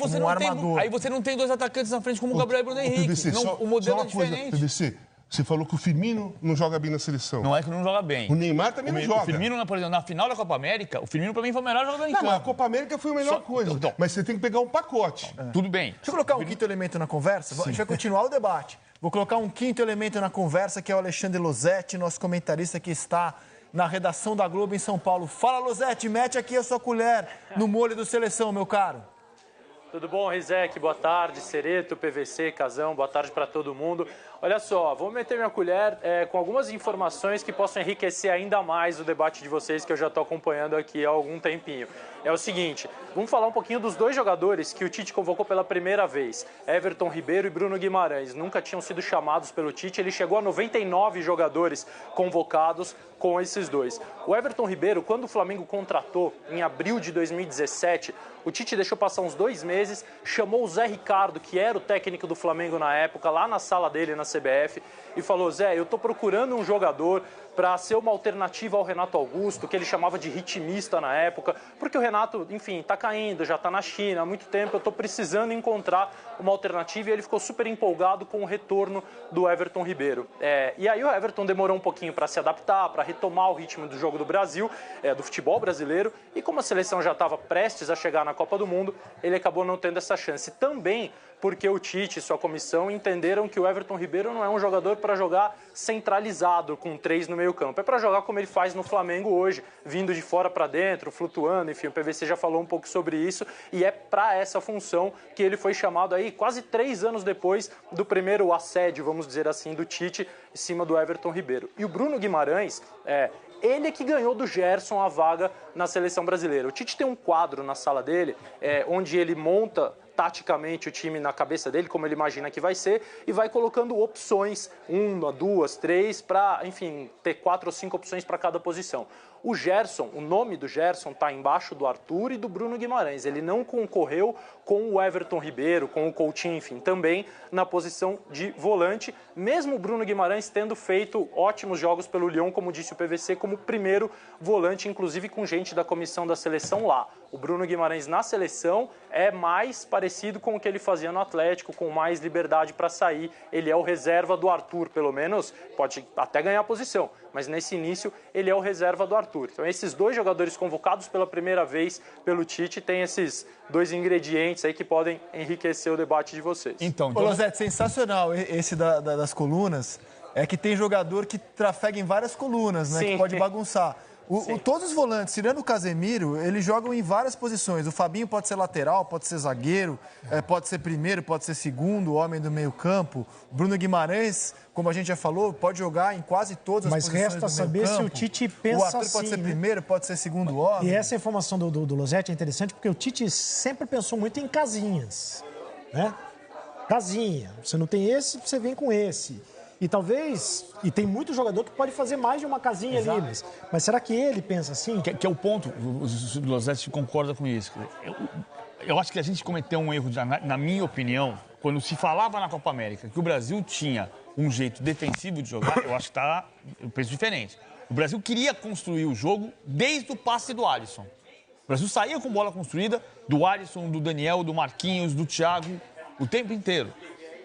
você não tem dois atacantes na frente como o Gabriel e o Bruno Henrique. PVC, o modelo é diferente. PVC, você falou que o Firmino não joga bem na seleção. Não é que não joga bem. O Neymar também não joga. O Firmino, por exemplo, na final da Copa América, o Firmino, pra mim, foi o melhor jogador em campo. Não, a Copa América foi a melhor coisa. Então, mas você tem que pegar um pacote. Tudo bem. Deixa eu colocar um quinto elemento na conversa. A gente vai continuar o debate. Vou colocar um quinto elemento na conversa, que é o Alexandre Losetti, nosso comentarista que está na redação da Globo em São Paulo. Fala, Losetti, mete aqui a sua colher no molho do Seleção, meu caro. Tudo bom, Rizek? Boa tarde, Cereto, PVC, Casão, boa tarde para todo mundo. Olha só, vou meter minha colher com algumas informações que possam enriquecer ainda mais o debate de vocês, que eu já estou acompanhando aqui há algum tempinho. É o seguinte, vamos falar um pouquinho dos dois jogadores que o Tite convocou pela primeira vez, Everton Ribeiro e Bruno Guimarães. Nunca tinham sido chamados pelo Tite, ele chegou a 99 jogadores convocados com esses dois. O Everton Ribeiro, quando o Flamengo contratou em abril de 2017, o Tite deixou passar uns 2 meses, chamou o Zé Ricardo, que era o técnico do Flamengo na época, lá na sala dele na CBF, e falou: Zé, eu tô procurando um jogador para ser uma alternativa ao Renato Augusto, que ele chamava de ritmista na época, porque o Renato, enfim, tá caindo, já tá na China há muito tempo, eu tô precisando encontrar uma alternativa, e ele ficou super empolgado com o retorno do Everton Ribeiro. E aí o Everton demorou um pouquinho para se adaptar, para retomar o ritmo do jogo do Brasil, do futebol brasileiro, e como a seleção já estava prestes a chegar na Copa do Mundo, ele acabou não tendo essa chance. Também porque o Tite e sua comissão entenderam que o Everton Ribeiro não é um jogador para jogar centralizado, com 3 no meio-campo. É para jogar como ele faz no Flamengo hoje, vindo de fora para dentro, flutuando, enfim, o PVC já falou um pouco sobre isso, e é para essa função que ele foi chamado aí quase 3 anos depois do primeiro assédio, vamos dizer assim, do Tite em cima do Everton Ribeiro. E o Bruno Guimarães, ele é que ganhou do Gerson a vaga na seleção brasileira. O Tite tem um quadro na sala dele, onde ele monta taticamente o time na cabeça dele, como ele imagina que vai ser, e vai colocando opções, 1, 2, 3, para, enfim, ter 4 ou 5 opções para cada posição. O Gerson, o nome do Gerson está embaixo do Arthur e do Bruno Guimarães. Ele não concorreu com o Everton Ribeiro, com o Coutinho, enfim, também na posição de volante, mesmo o Bruno Guimarães tendo feito ótimos jogos pelo Lyon, como disse o PVC, como primeiro volante, inclusive com gente da comissão da seleção lá. O Bruno Guimarães na seleção é mais parecido com o que ele fazia no Atlético, com mais liberdade para sair. Ele é o reserva do Arthur, pelo menos, pode até ganhar a posição, mas nesse início ele é o reserva do Arthur. Então esses dois jogadores convocados pela primeira vez pelo Tite têm esses 2 ingredientes aí que podem enriquecer o debate de vocês. Então... Ô, Losetti, sensacional esse das colunas. É que tem jogador que trafega em várias colunas, né? Sim. Que pode bagunçar. Todos os volantes, tirando o Casemiro, eles jogam em várias posições. O Fabinho pode ser lateral, pode ser zagueiro, pode ser primeiro, pode ser segundo, homem do meio campo. Bruno Guimarães, como a gente já falou, pode jogar em quase todas as posições do meio campo. Mas resta saber se o Tite pensa o Arthur assim, pode ser primeiro, pode ser segundo homem. E essa informação do Losetti é interessante porque o Tite sempre pensou muito em casinhas, né? Casinha. Você não tem esse, você vem com esse. E talvez... E tem muito jogador que pode fazer mais de uma casinha ali. Mas será que ele pensa assim? Que é o ponto, o Losetti concorda com isso. Eu acho que a gente cometeu um erro, na minha opinião, quando se falava na Copa América que o Brasil tinha um jeito defensivo de jogar, eu acho que eu penso diferente. O Brasil queria construir o jogo desde o passe do Alisson. O Brasil saía com bola construída do Alisson, do Daniel, do Marquinhos, do Thiago, o tempo inteiro.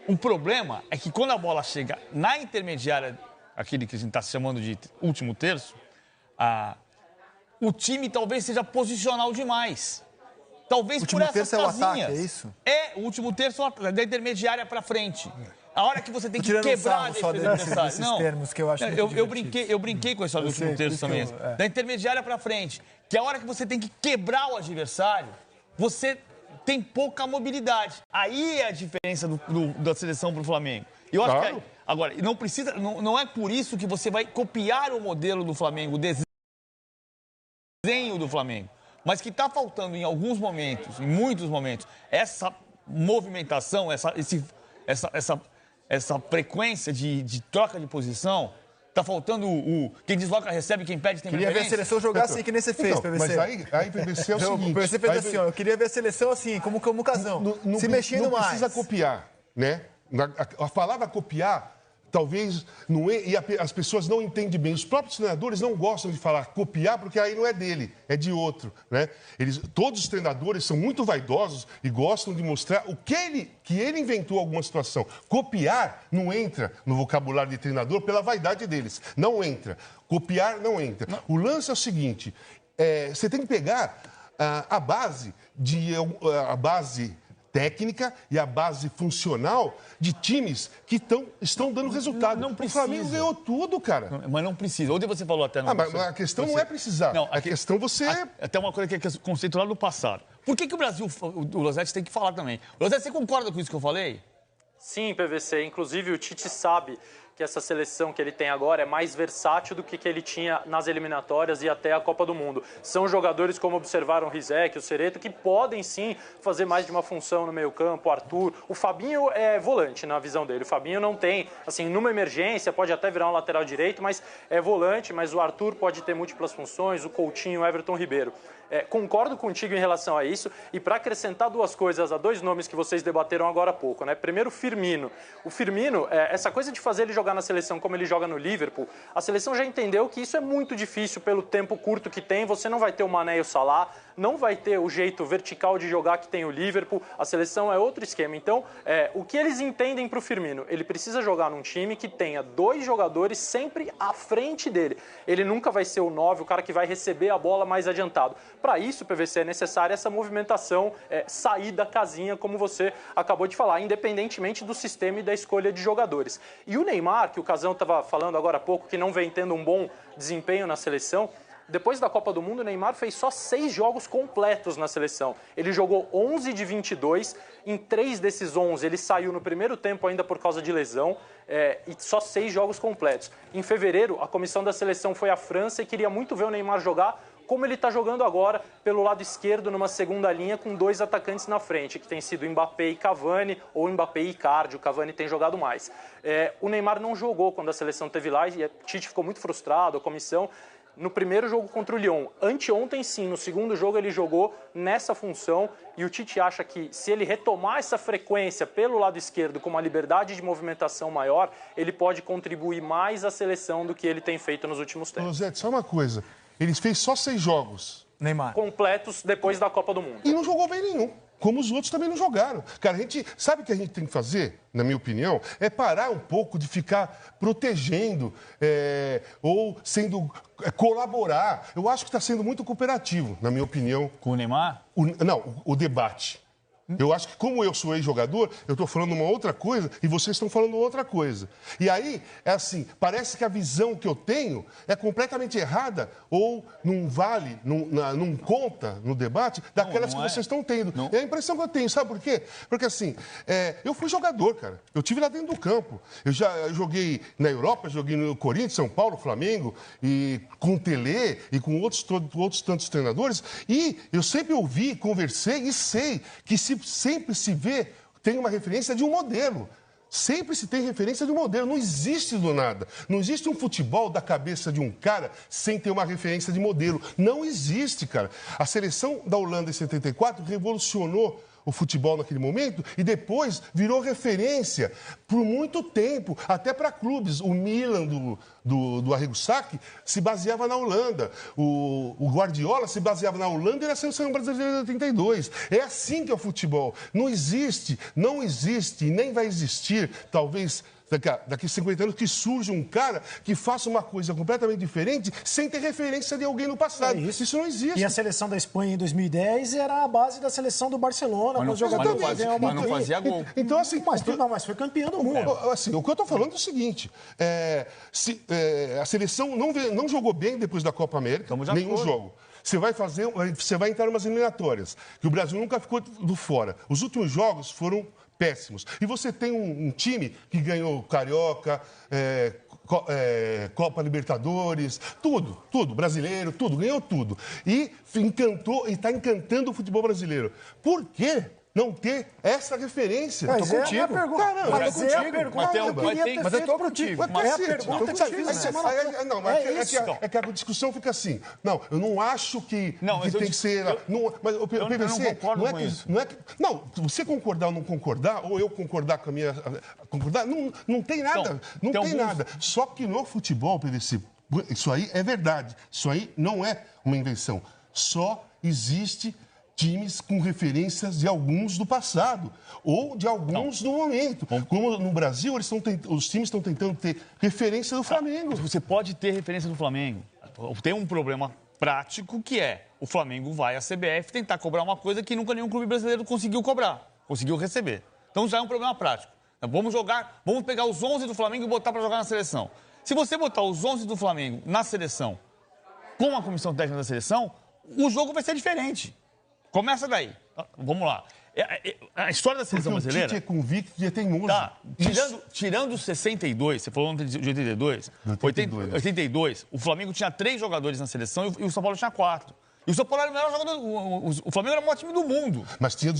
O problema é que quando a bola chega na intermediária, aquele que a gente está chamando de último terço, o time talvez seja posicional demais. Talvez por essas casinhas. O último terço é o ataque, é isso? O último terço é da intermediária para frente. A hora que você tem que quebrar a defesa do adversário. Não, termos que eu acho eu brinquei com a história do último terço também. Da intermediária para frente. Que é a hora que você tem que quebrar o adversário, você tem pouca mobilidade. Aí é a diferença da seleção para o Flamengo. Eu acho que agora, não é por isso que você vai copiar o modelo do Flamengo, o desenho do Flamengo. Mas que está faltando em alguns momentos, em muitos momentos, essa movimentação, essa frequência de troca de posição. Tá faltando quem desloca recebe, quem pede tem preferência. Queria ver a seleção jogar assim que nem você fez, PVC. Mas aí PVC é o seguinte... PVC fez assim, eu queria ver a seleção assim, como o Casão, se mexendo mais. Não precisa copiar, né? A palavra copiar, talvez... E as pessoas não entendem bem. Os próprios treinadores não gostam de falar copiar, porque aí não é dele, é de outro, né? Todos os treinadores são muito vaidosos e gostam de mostrar que ele inventou alguma situação. Copiar não entra no vocabulário de treinador pela vaidade deles. Não entra. Copiar não entra. Não. O lance é o seguinte, você tem que pegar a base técnica e a base funcional de times que estão dando resultado. Não precisa. O Flamengo ganhou tudo, cara. Mas não precisa. Ontem você falou até... Mas a questão não é precisar. Não, a questão você... Até uma coisa que é conceito lá do passado. Por que o Brasil... O Losetti tem que falar também. Losetti, você concorda com isso que eu falei? Sim, PVC. Inclusive, o Tite sabe que essa seleção que ele tem agora é mais versátil do que ele tinha nas eliminatórias e até a Copa do Mundo. São jogadores, como observaram o Rizek, o Cereto, que podem sim fazer mais de uma função no meio-campo. O Arthur, o Fabinho é volante na visão dele. O Fabinho não tem, assim, numa emergência, pode até virar um lateral direito, mas é volante. Mas o Arthur pode ter múltiplas funções, o Coutinho, o Everton Ribeiro. Concordo contigo em relação a isso e para acrescentar duas coisas a dois nomes que vocês debateram agora há pouco, né? Primeiro, o Firmino. O Firmino, essa coisa de fazer ele jogar na seleção como ele joga no Liverpool, a seleção já entendeu que isso é muito difícil pelo tempo curto que tem, você não vai ter o Mané e o Salah, não vai ter o jeito vertical de jogar que tem o Liverpool, a seleção é outro esquema. Então, o que eles entendem para o Firmino? Ele precisa jogar num time que tenha dois jogadores sempre à frente dele. Ele nunca vai ser o 9, o cara que vai receber a bola mais adiantado. Para isso, PVC, é necessária essa movimentação, sair da casinha, como você acabou de falar, independentemente do sistema e da escolha de jogadores. E o Neymar, que o Casão estava falando agora há pouco, que não vem tendo um bom desempenho na seleção, depois da Copa do Mundo, o Neymar fez só 6 jogos completos na seleção. Ele jogou 11 de 22, em 3 desses 11 ele saiu no primeiro tempo ainda por causa de lesão, e só 6 jogos completos. Em fevereiro, a comissão da seleção foi à França e queria muito ver o Neymar jogar como ele está jogando agora, pelo lado esquerdo, numa segunda linha, com 2 atacantes na frente, que tem sido Mbappé e Cavani, ou Mbappé e Icardi, o Cavani tem jogado mais. O Neymar não jogou quando a seleção esteve lá, e o Tite ficou muito frustrado, a comissão. No primeiro jogo contra o Lyon, anteontem sim, no segundo jogo ele jogou nessa função, e o Tite acha que se ele retomar essa frequência pelo lado esquerdo com uma liberdade de movimentação maior, ele pode contribuir mais à seleção do que ele tem feito nos últimos tempos. Rosete, só uma coisa. Ele fez só 6 jogos. Neymar. Completos depois da Copa do Mundo. E não jogou bem nenhum. Como os outros também não jogaram. Cara, a gente sabe o que a gente tem que fazer, na minha opinião, é parar um pouco de ficar protegendo ou sendo colaborar. Eu acho que está sendo muito cooperativo, na minha opinião. Com o Neymar? O debate. Eu acho que, como eu sou ex-jogador, eu estou falando uma outra coisa e vocês estão falando outra coisa. E aí, é assim, parece que a visão que eu tenho é completamente errada ou não vale, não conta no debate daquelas que vocês estão tendo. Não. É a impressão que eu tenho, sabe por quê? Porque, assim, eu fui jogador, cara. Eu tive lá dentro do campo. Eu já joguei na Europa, joguei no Corinthians, São Paulo, Flamengo, e com o Tele e com outros tantos treinadores. E eu sempre ouvi, conversei e sei que sempre se vê, tem uma referência de um modelo. Sempre se tem referência de um modelo. Não existe do nada. Não existe um futebol da cabeça de um cara sem ter uma referência de modelo. Não existe, cara. A seleção da Holanda em 74 revolucionou o futebol naquele momento e depois virou referência por muito tempo, até para clubes. O Milan do Arrigo Sacchi se baseava na Holanda. O Guardiola se baseava na Holanda e na seleção brasileira de 82. É assim que é o futebol. Não existe e nem vai existir, talvez daqui a 50 anos, que surge um cara que faça uma coisa completamente diferente sem ter referência de alguém no passado. Isso não existe. E a seleção da Espanha em 2010 era a base da seleção do Barcelona. Mas não fazia gol. Então, assim, mas foi campeão do mundo. Assim, o que eu estou falando é o seguinte, a seleção não jogou bem depois da Copa América, nenhum jogo. Você vai entrar em umas eliminatórias, que o Brasil nunca ficou do fora. Os últimos jogos foram péssimos. E você tem um time que ganhou Carioca, Copa Libertadores, tudo, brasileiro, tudo, ganhou tudo. E está encantando o futebol brasileiro. Por quê não ter essa referência? Mas eu tô contigo. Mas eu tô contigo. É a pergunta que eu fiz semana passada. Não, é que a discussão fica assim. Não, eu não acho que tem que ser... Mas o PVC... Eu não concordo com isso. Não, você concordar ou não concordar, ou eu concordar com a minha... Concordar, não tem nada. Não tem nada. Só que no futebol, PVC, isso aí é verdade. Isso aí não é uma invenção. Só existe times com referências de alguns do passado ou de alguns do momento. Como no Brasil, os times estão tentando ter referência do Flamengo. Você pode ter referência do Flamengo. Tem um problema prático que é o Flamengo vai à CBF tentar cobrar uma coisa que nunca nenhum clube brasileiro conseguiu cobrar, conseguiu receber. Então já é um problema prático. Vamos pegar os 11 do Flamengo e botar para jogar na seleção. Se você botar os 11 do Flamengo na seleção com a comissão técnica da seleção, o jogo vai ser diferente. Começa daí. Vamos lá. A história da seleção brasileira... O Tite é convicto e é teimoso. Tá. Tirando 62, você falou de 82, 82, o Flamengo tinha 3 jogadores na seleção e o São Paulo tinha 4. E o São Paulo era o melhor jogador. O Flamengo era o maior time do mundo. Mas tinha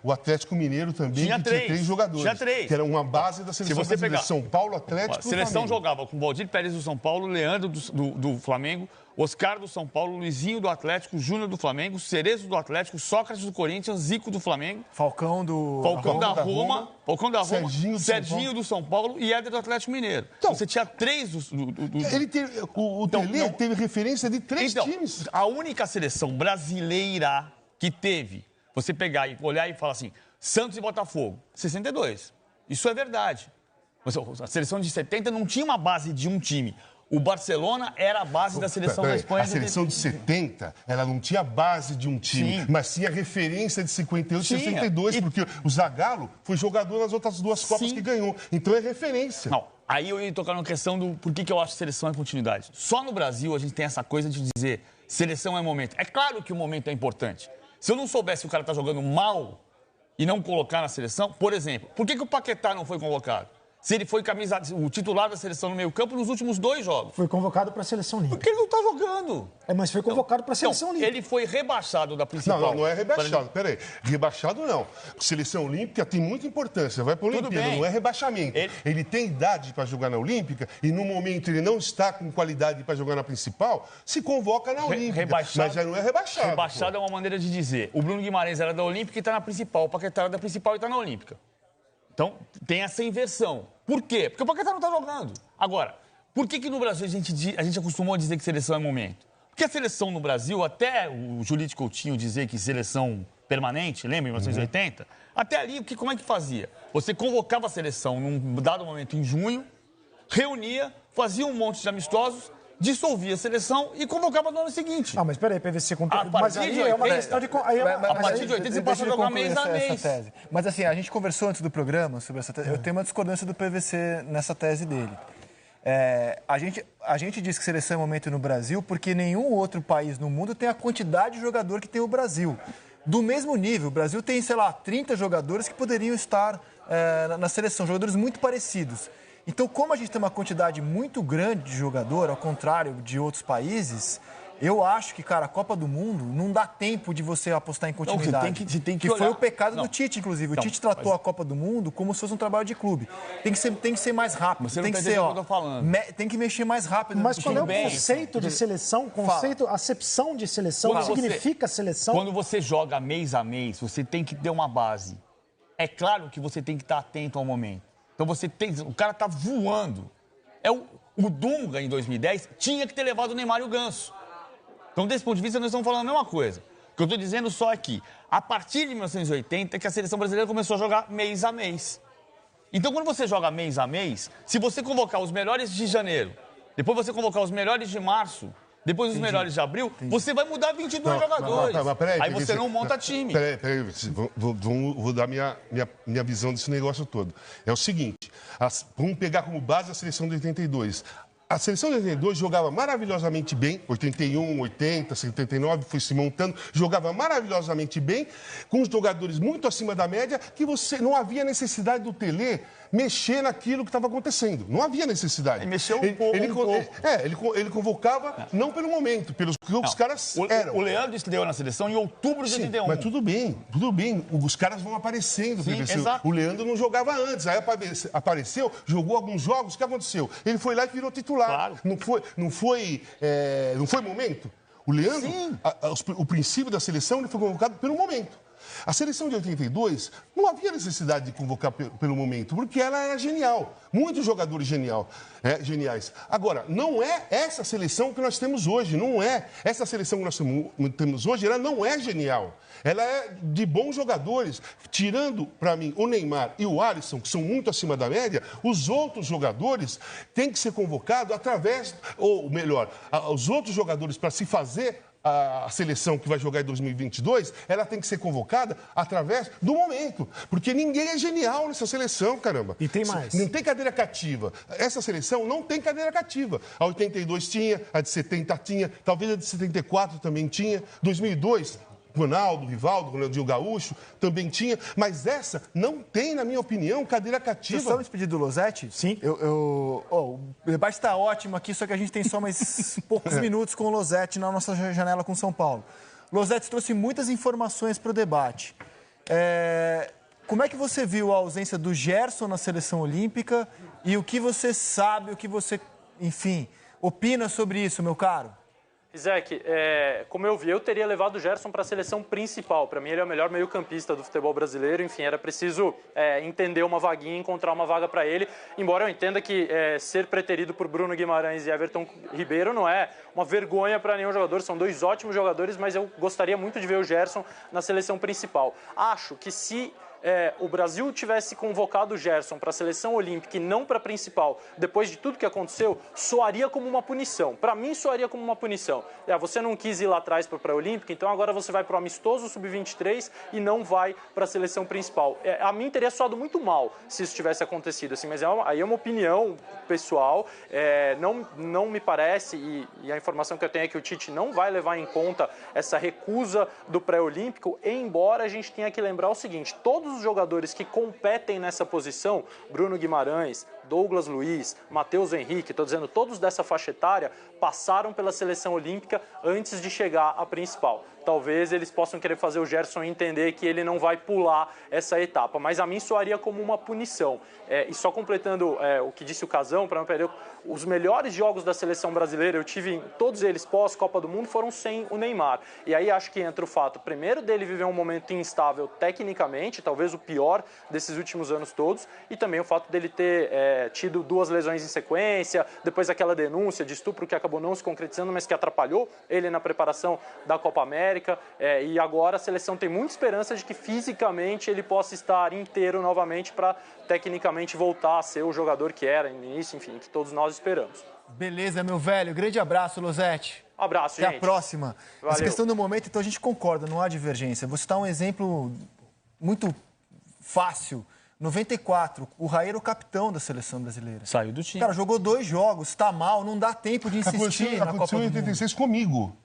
o Atlético Mineiro também, tinha 3 jogadores. Tinha 3. Que era uma base da seleção brasileira. São Paulo, Atlético e Flamengo. A seleção jogava com Valdir Pérez do São Paulo, Leandro do Flamengo, Oscar do São Paulo, Luizinho do Atlético, Júnior do Flamengo, Cerezo do Atlético, Sócrates do Corinthians, Zico do Flamengo, Falcão da Roma, Serginho do São Paulo e Éder do Atlético Mineiro. Então, você tinha 3 o Tele teve referência de 3 times. A única seleção brasileira que teve, você pegar e olhar e falar assim, Santos e Botafogo, 62. Isso é verdade. A seleção de 70 não tinha uma base de um time. O Barcelona era a base da seleção da Espanha. A seleção de 70, ela não tinha base de um time, mas tinha referência de 58 e 62, porque o Zagallo foi jogador nas outras 2 Copas que ganhou. Então é referência. Não, aí eu ia tocar na questão do por que eu acho que seleção é continuidade. Só no Brasil a gente tem essa coisa de dizer seleção é momento. É claro que o momento é importante. Se eu não soubesse que o cara tá jogando mal e não colocar na seleção, por exemplo, por que o Paquetá não foi convocado? Se ele foi o titular da seleção no meio-campo nos últimos 2 jogos. Foi convocado para a seleção olímpica. Porque ele não está jogando. Mas foi convocado para a seleção olímpica. Ele foi rebaixado da principal. Não é rebaixado. Peraí. Rebaixado não. Seleção olímpica tem muita importância. Vai para a Olimpíada, não é rebaixamento. Ele tem idade para jogar na Olímpica e no momento ele não está com qualidade para jogar na principal, se convoca na Olímpica. Mas já não é rebaixado. Rebaixado é uma maneira de dizer. O Bruno Guimarães era da Olímpica e está na principal. O Paquetá era da principal e está na Olímpica. Então, tem essa inversão. Por quê? Porque o Paquetá não está jogando. Agora, por que no Brasil a gente acostumou a dizer que seleção é momento? Porque a seleção no Brasil, até o Julito Coutinho dizer que seleção permanente, lembra, em 1980? Até ali, como é que fazia? Você convocava a seleção num dado momento em junho, reunia, fazia um monte de amistosos dissolvia a seleção e convocava no ano seguinte. Ah, mas peraí, PVC... Mas aí é uma questão de... A partir de 80 você passa a jogar mês a mês. Tese. Mas assim, a gente conversou antes do programa sobre essa tese. Eu tenho uma discordância do PVC nessa tese dele. A gente diz que seleção é momento no Brasil porque nenhum outro país no mundo tem a quantidade de jogador que tem o Brasil. Do mesmo nível, o Brasil tem, sei lá, 30 jogadores que poderiam estar na seleção, jogadores muito parecidos. Então, como a gente tem uma quantidade muito grande de jogador, ao contrário de outros países, eu acho que, cara, a Copa do Mundo não dá tempo de você apostar em continuidade. Não, você tem que foi olhar. o pecado do Tite, inclusive. O Tite tratou a Copa do Mundo como se fosse um trabalho de clube. Tem que ser mais rápido. Você não tem tá que ser, entendendo o que eu tô falando. Tem que mexer mais rápido. Mas qual é o bem. conceito de seleção, acepção de seleção, o que significa seleção? Quando você joga mês a mês, você tem que ter uma base. É claro que você tem que estar atento ao momento. Então o cara tá voando. O Dunga, em 2010, tinha que ter levado o Neymar e o Ganso. Então, desse ponto de vista, nós estamos falando a mesma coisa. O que eu estou dizendo só é que, a partir de 1980, é que a seleção brasileira começou a jogar mês a mês. Então, quando você joga mês a mês, se você convocar os melhores de janeiro, depois você convocar os melhores de março, depois os melhores de abril, você vai mudar 22 jogadores. Mas peraí, aí você não monta time. Peraí, vou dar minha visão desse negócio todo. É o seguinte, vamos pegar como base a seleção de 82. A seleção de 82 jogava maravilhosamente bem, 81, 80, 79, foi se montando, jogava maravilhosamente bem, com os jogadores muito acima da média, que você não havia necessidade do Tele mexer naquilo que estava acontecendo. Não havia necessidade. Ele mexeu um pouco. Ele convocava, não pelo momento, pelos que os caras eram. O Leandro estreou na seleção em outubro de 81. Mas tudo bem. Os caras vão aparecendo. Sim, exato. O Leandro não jogava antes, aí apareceu, jogou alguns jogos, o que aconteceu? Ele foi lá e virou titular. Claro. Não foi momento? O Leandro, o princípio da seleção, ele foi convocado pelo momento. A seleção de 82 não havia necessidade de convocar pelo momento, porque ela era genial. Muitos jogadores geniais. Agora, não é essa seleção que nós temos hoje, não é. Essa seleção que nós temos hoje, ela não é genial. Ela é de bons jogadores. Tirando, para mim, o Neymar e o Alisson, que são muito acima da média, os outros jogadores têm que ser convocados através, ou melhor, os outros jogadores para se fazer a seleção que vai jogar em 2022, ela tem que ser convocada através do momento. Porque ninguém é genial nessa seleção, caramba. E tem mais. Não tem cadeira cativa. Essa seleção não tem cadeira cativa. A 82 tinha, a de 70 tinha, talvez a de 74 também tinha. 2002... Ronaldo, Rivaldo, Ronaldinho Gaúcho, também tinha. Mas essa não tem, na minha opinião, cadeira cativa. Você só me despedir do Losetti? Sim. O debate está ótimo aqui, só que a gente tem só mais poucos minutos com o Losetti na nossa janela com São Paulo. Losetti trouxe muitas informações para o debate. Como é que você viu a ausência do Gerson na seleção olímpica e o que você sabe, o que você, enfim, opina sobre isso, meu caro? Isaac, como eu vi, eu teria levado o Gerson para a seleção principal. Para mim, ele é o melhor meio-campista do futebol brasileiro. Enfim, era preciso entender uma vaguinha, encontrar uma vaga para ele. Embora eu entenda que ser preterido por Bruno Guimarães e Everton Ribeiro não é uma vergonha para nenhum jogador. São dois ótimos jogadores, mas eu gostaria muito de ver o Gerson na seleção principal. Acho que se o Brasil tivesse convocado o Gerson para a seleção olímpica e não para a principal, depois de tudo que aconteceu, soaria como uma punição. Para mim, soaria como uma punição. Você não quis ir lá atrás para a pré-olímpica, então agora você vai para o amistoso sub-23 e não vai para a seleção principal. A mim teria soado muito mal se isso tivesse acontecido, assim, mas aí é uma opinião pessoal. Não me parece, e a informação que eu tenho é que o Tite não vai levar em conta essa recusa do pré-olímpico, embora a gente tenha que lembrar o seguinte: todos os jogadores que competem nessa posição, Bruno Guimarães, Douglas Luiz, Matheus Henrique, estou dizendo todos dessa faixa etária, passaram pela seleção olímpica antes de chegar à principal. Talvez eles possam querer fazer o Gerson entender que ele não vai pular essa etapa, mas a mim soaria como uma punição. E só completando o que disse o Casão, para não perder, os melhores jogos da seleção brasileira, eu tive todos eles pós-Copa do Mundo, foram sem o Neymar. E aí acho que entra o fato, primeiro, dele viver um momento instável tecnicamente, talvez o pior desses últimos anos todos, e também o fato dele ter tido 2 lesões em sequência, depois aquela denúncia de estupro que acabou não se concretizando, mas que atrapalhou ele na preparação da Copa América. E agora a seleção tem muita esperança de que fisicamente ele possa estar inteiro novamente para tecnicamente voltar a ser o jogador que era no início, enfim, que todos nós esperamos. Beleza, meu velho. Grande abraço, Losetti. Um abraço, gente. Até a próxima. Valeu. Essa questão do momento, então a gente concorda, não há divergência. Vou citar um exemplo muito fácil. 94, o Raí era o capitão da seleção brasileira. Saiu do time. Cara, jogou 2 jogos, está mal, não dá tempo de insistir na Copa Aconteceu do em Mundo. 86 comigo.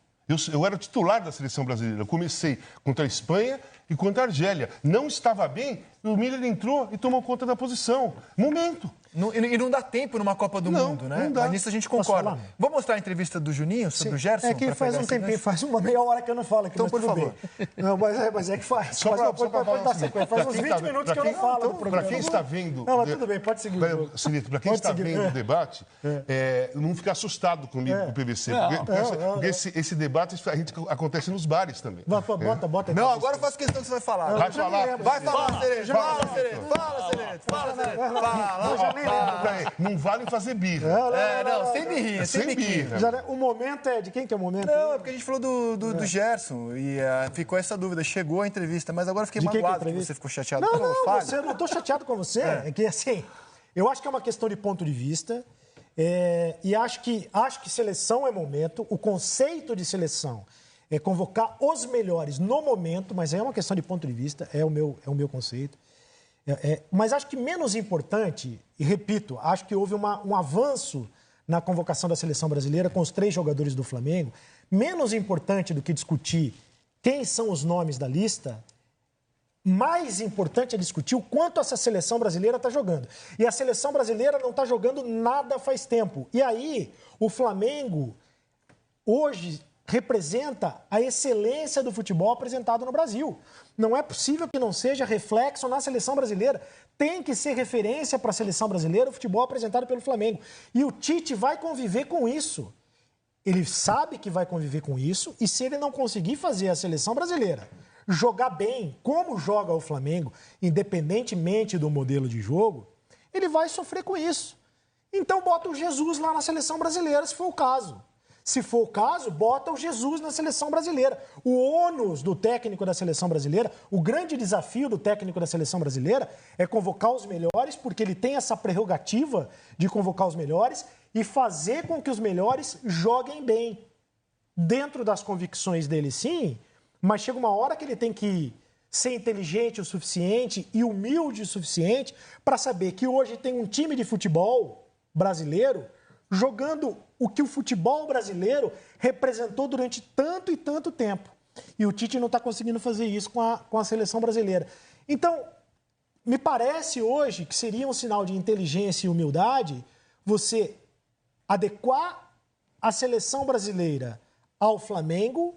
Eu era titular da seleção brasileira. Eu comecei contra a Espanha e contra a Argélia. Não estava bem, o Miller entrou e tomou conta da posição. Momento. E não dá tempo numa Copa do Não, Mundo, né? não dá. Mas nisso a gente concorda. falar? Vamos mostrar a entrevista do Juninho sobre o Gerson? É que pra faz pegar um esse tempinho, gancho? faz uma meia hora que eu não falo aqui, Então, mas por tudo favor. bem. Não, mas é que faz. Só pra Pode dar sequência. Faz uns 20 minutos que eu não falo do programa. Para quem está vendo... Não, mas tudo bem, pode seguir. Para quem está vendo o debate, não ficar assustado comigo com o PVC. Porque esse debate acontece nos bares também. Bota. Não, agora eu faço questão que você vai falar. Vai falar. Vai falar, Cereto. Fala, Fala, Cereto. Fala, Cereto. Fala. Não vale fazer birra. Não, sem birrinha, sem biquinho. O momento é de quem que é o momento? Não, é porque a gente falou do Gerson e ficou essa dúvida. Chegou a entrevista, mas agora eu fiquei De quem que é a magoado que entrevista? você ficou chateado. Não, não estou chateado com você. É que assim, eu acho que é uma questão de ponto de vista e acho que seleção é momento. O conceito de seleção é convocar os melhores no momento, mas é uma questão de ponto de vista, é o meu conceito. Mas acho que menos importante, e repito, acho que houve um avanço na convocação da seleção brasileira com os 3 jogadores do Flamengo. Menos importante do que discutir quem são os nomes da lista, mais importante é discutir o quanto essa seleção brasileira está jogando. E a seleção brasileira não está jogando nada faz tempo. E aí, o Flamengo, hoje, representa a excelência do futebol apresentado no Brasil. Não é possível que não seja reflexo na seleção brasileira. Tem que ser referência para a seleção brasileira o futebol apresentado pelo Flamengo. E o Tite vai conviver com isso. Ele sabe que vai conviver com isso e se ele não conseguir fazer a seleção brasileira jogar bem, como joga o Flamengo, independentemente do modelo de jogo, ele vai sofrer com isso. Então bota o Jesus lá na seleção brasileira, se for o caso. Se for o caso, bota o Jesus na seleção brasileira. O ônus do técnico da seleção brasileira, o grande desafio do técnico da seleção brasileira é convocar os melhores, porque ele tem essa prerrogativa de convocar os melhores e fazer com que os melhores joguem bem. Dentro das convicções dele, sim, mas chega uma hora que ele tem que ser inteligente o suficiente e humilde o suficiente para saber que hoje tem um time de futebol brasileiro jogando o que o futebol brasileiro representou durante tanto e tanto tempo. E o Tite não está conseguindo fazer isso com a seleção brasileira. Então, me parece hoje que seria um sinal de inteligência e humildade você adequar a seleção brasileira ao Flamengo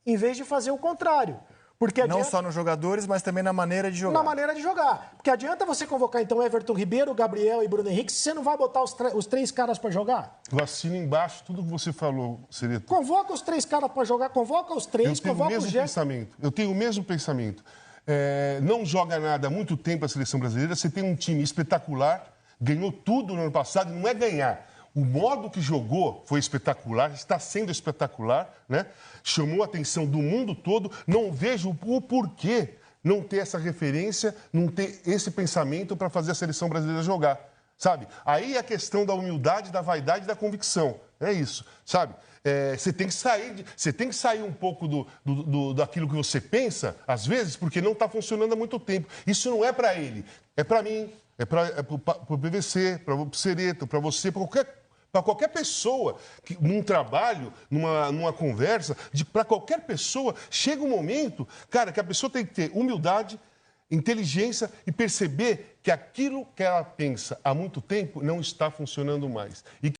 em vez de fazer o contrário. Porque Não só nos jogadores, mas também na maneira de jogar. Na maneira de jogar. Porque adianta você convocar, então, Everton Ribeiro, Gabriel e Bruno Henrique, se você não vai botar os 3 caras para jogar? Eu assino embaixo tudo que você falou, Cereto. Convoca os 3 caras para jogar, convoca os 3, convoca os Eu tenho o mesmo pensamento. Não joga nada há muito tempo a seleção brasileira. Você tem um time espetacular, ganhou tudo no ano passado, e não é ganhar. O modo que jogou foi espetacular, está sendo espetacular, né? Chamou a atenção do mundo todo. Não vejo o porquê não ter essa referência, não ter esse pensamento para fazer a seleção brasileira jogar, sabe? Aí é a questão da humildade, da vaidade e da convicção. É isso, sabe? Você tem que sair um pouco daquilo que você pensa, às vezes, porque não está funcionando há muito tempo. Isso não é para ele, é para mim, é para o PVC, para o Cereto, para você, para qualquer pessoa, num trabalho, numa conversa, para qualquer pessoa, chega um momento, cara, que a pessoa tem que ter humildade, inteligência e perceber que aquilo que ela pensa há muito tempo não está funcionando mais.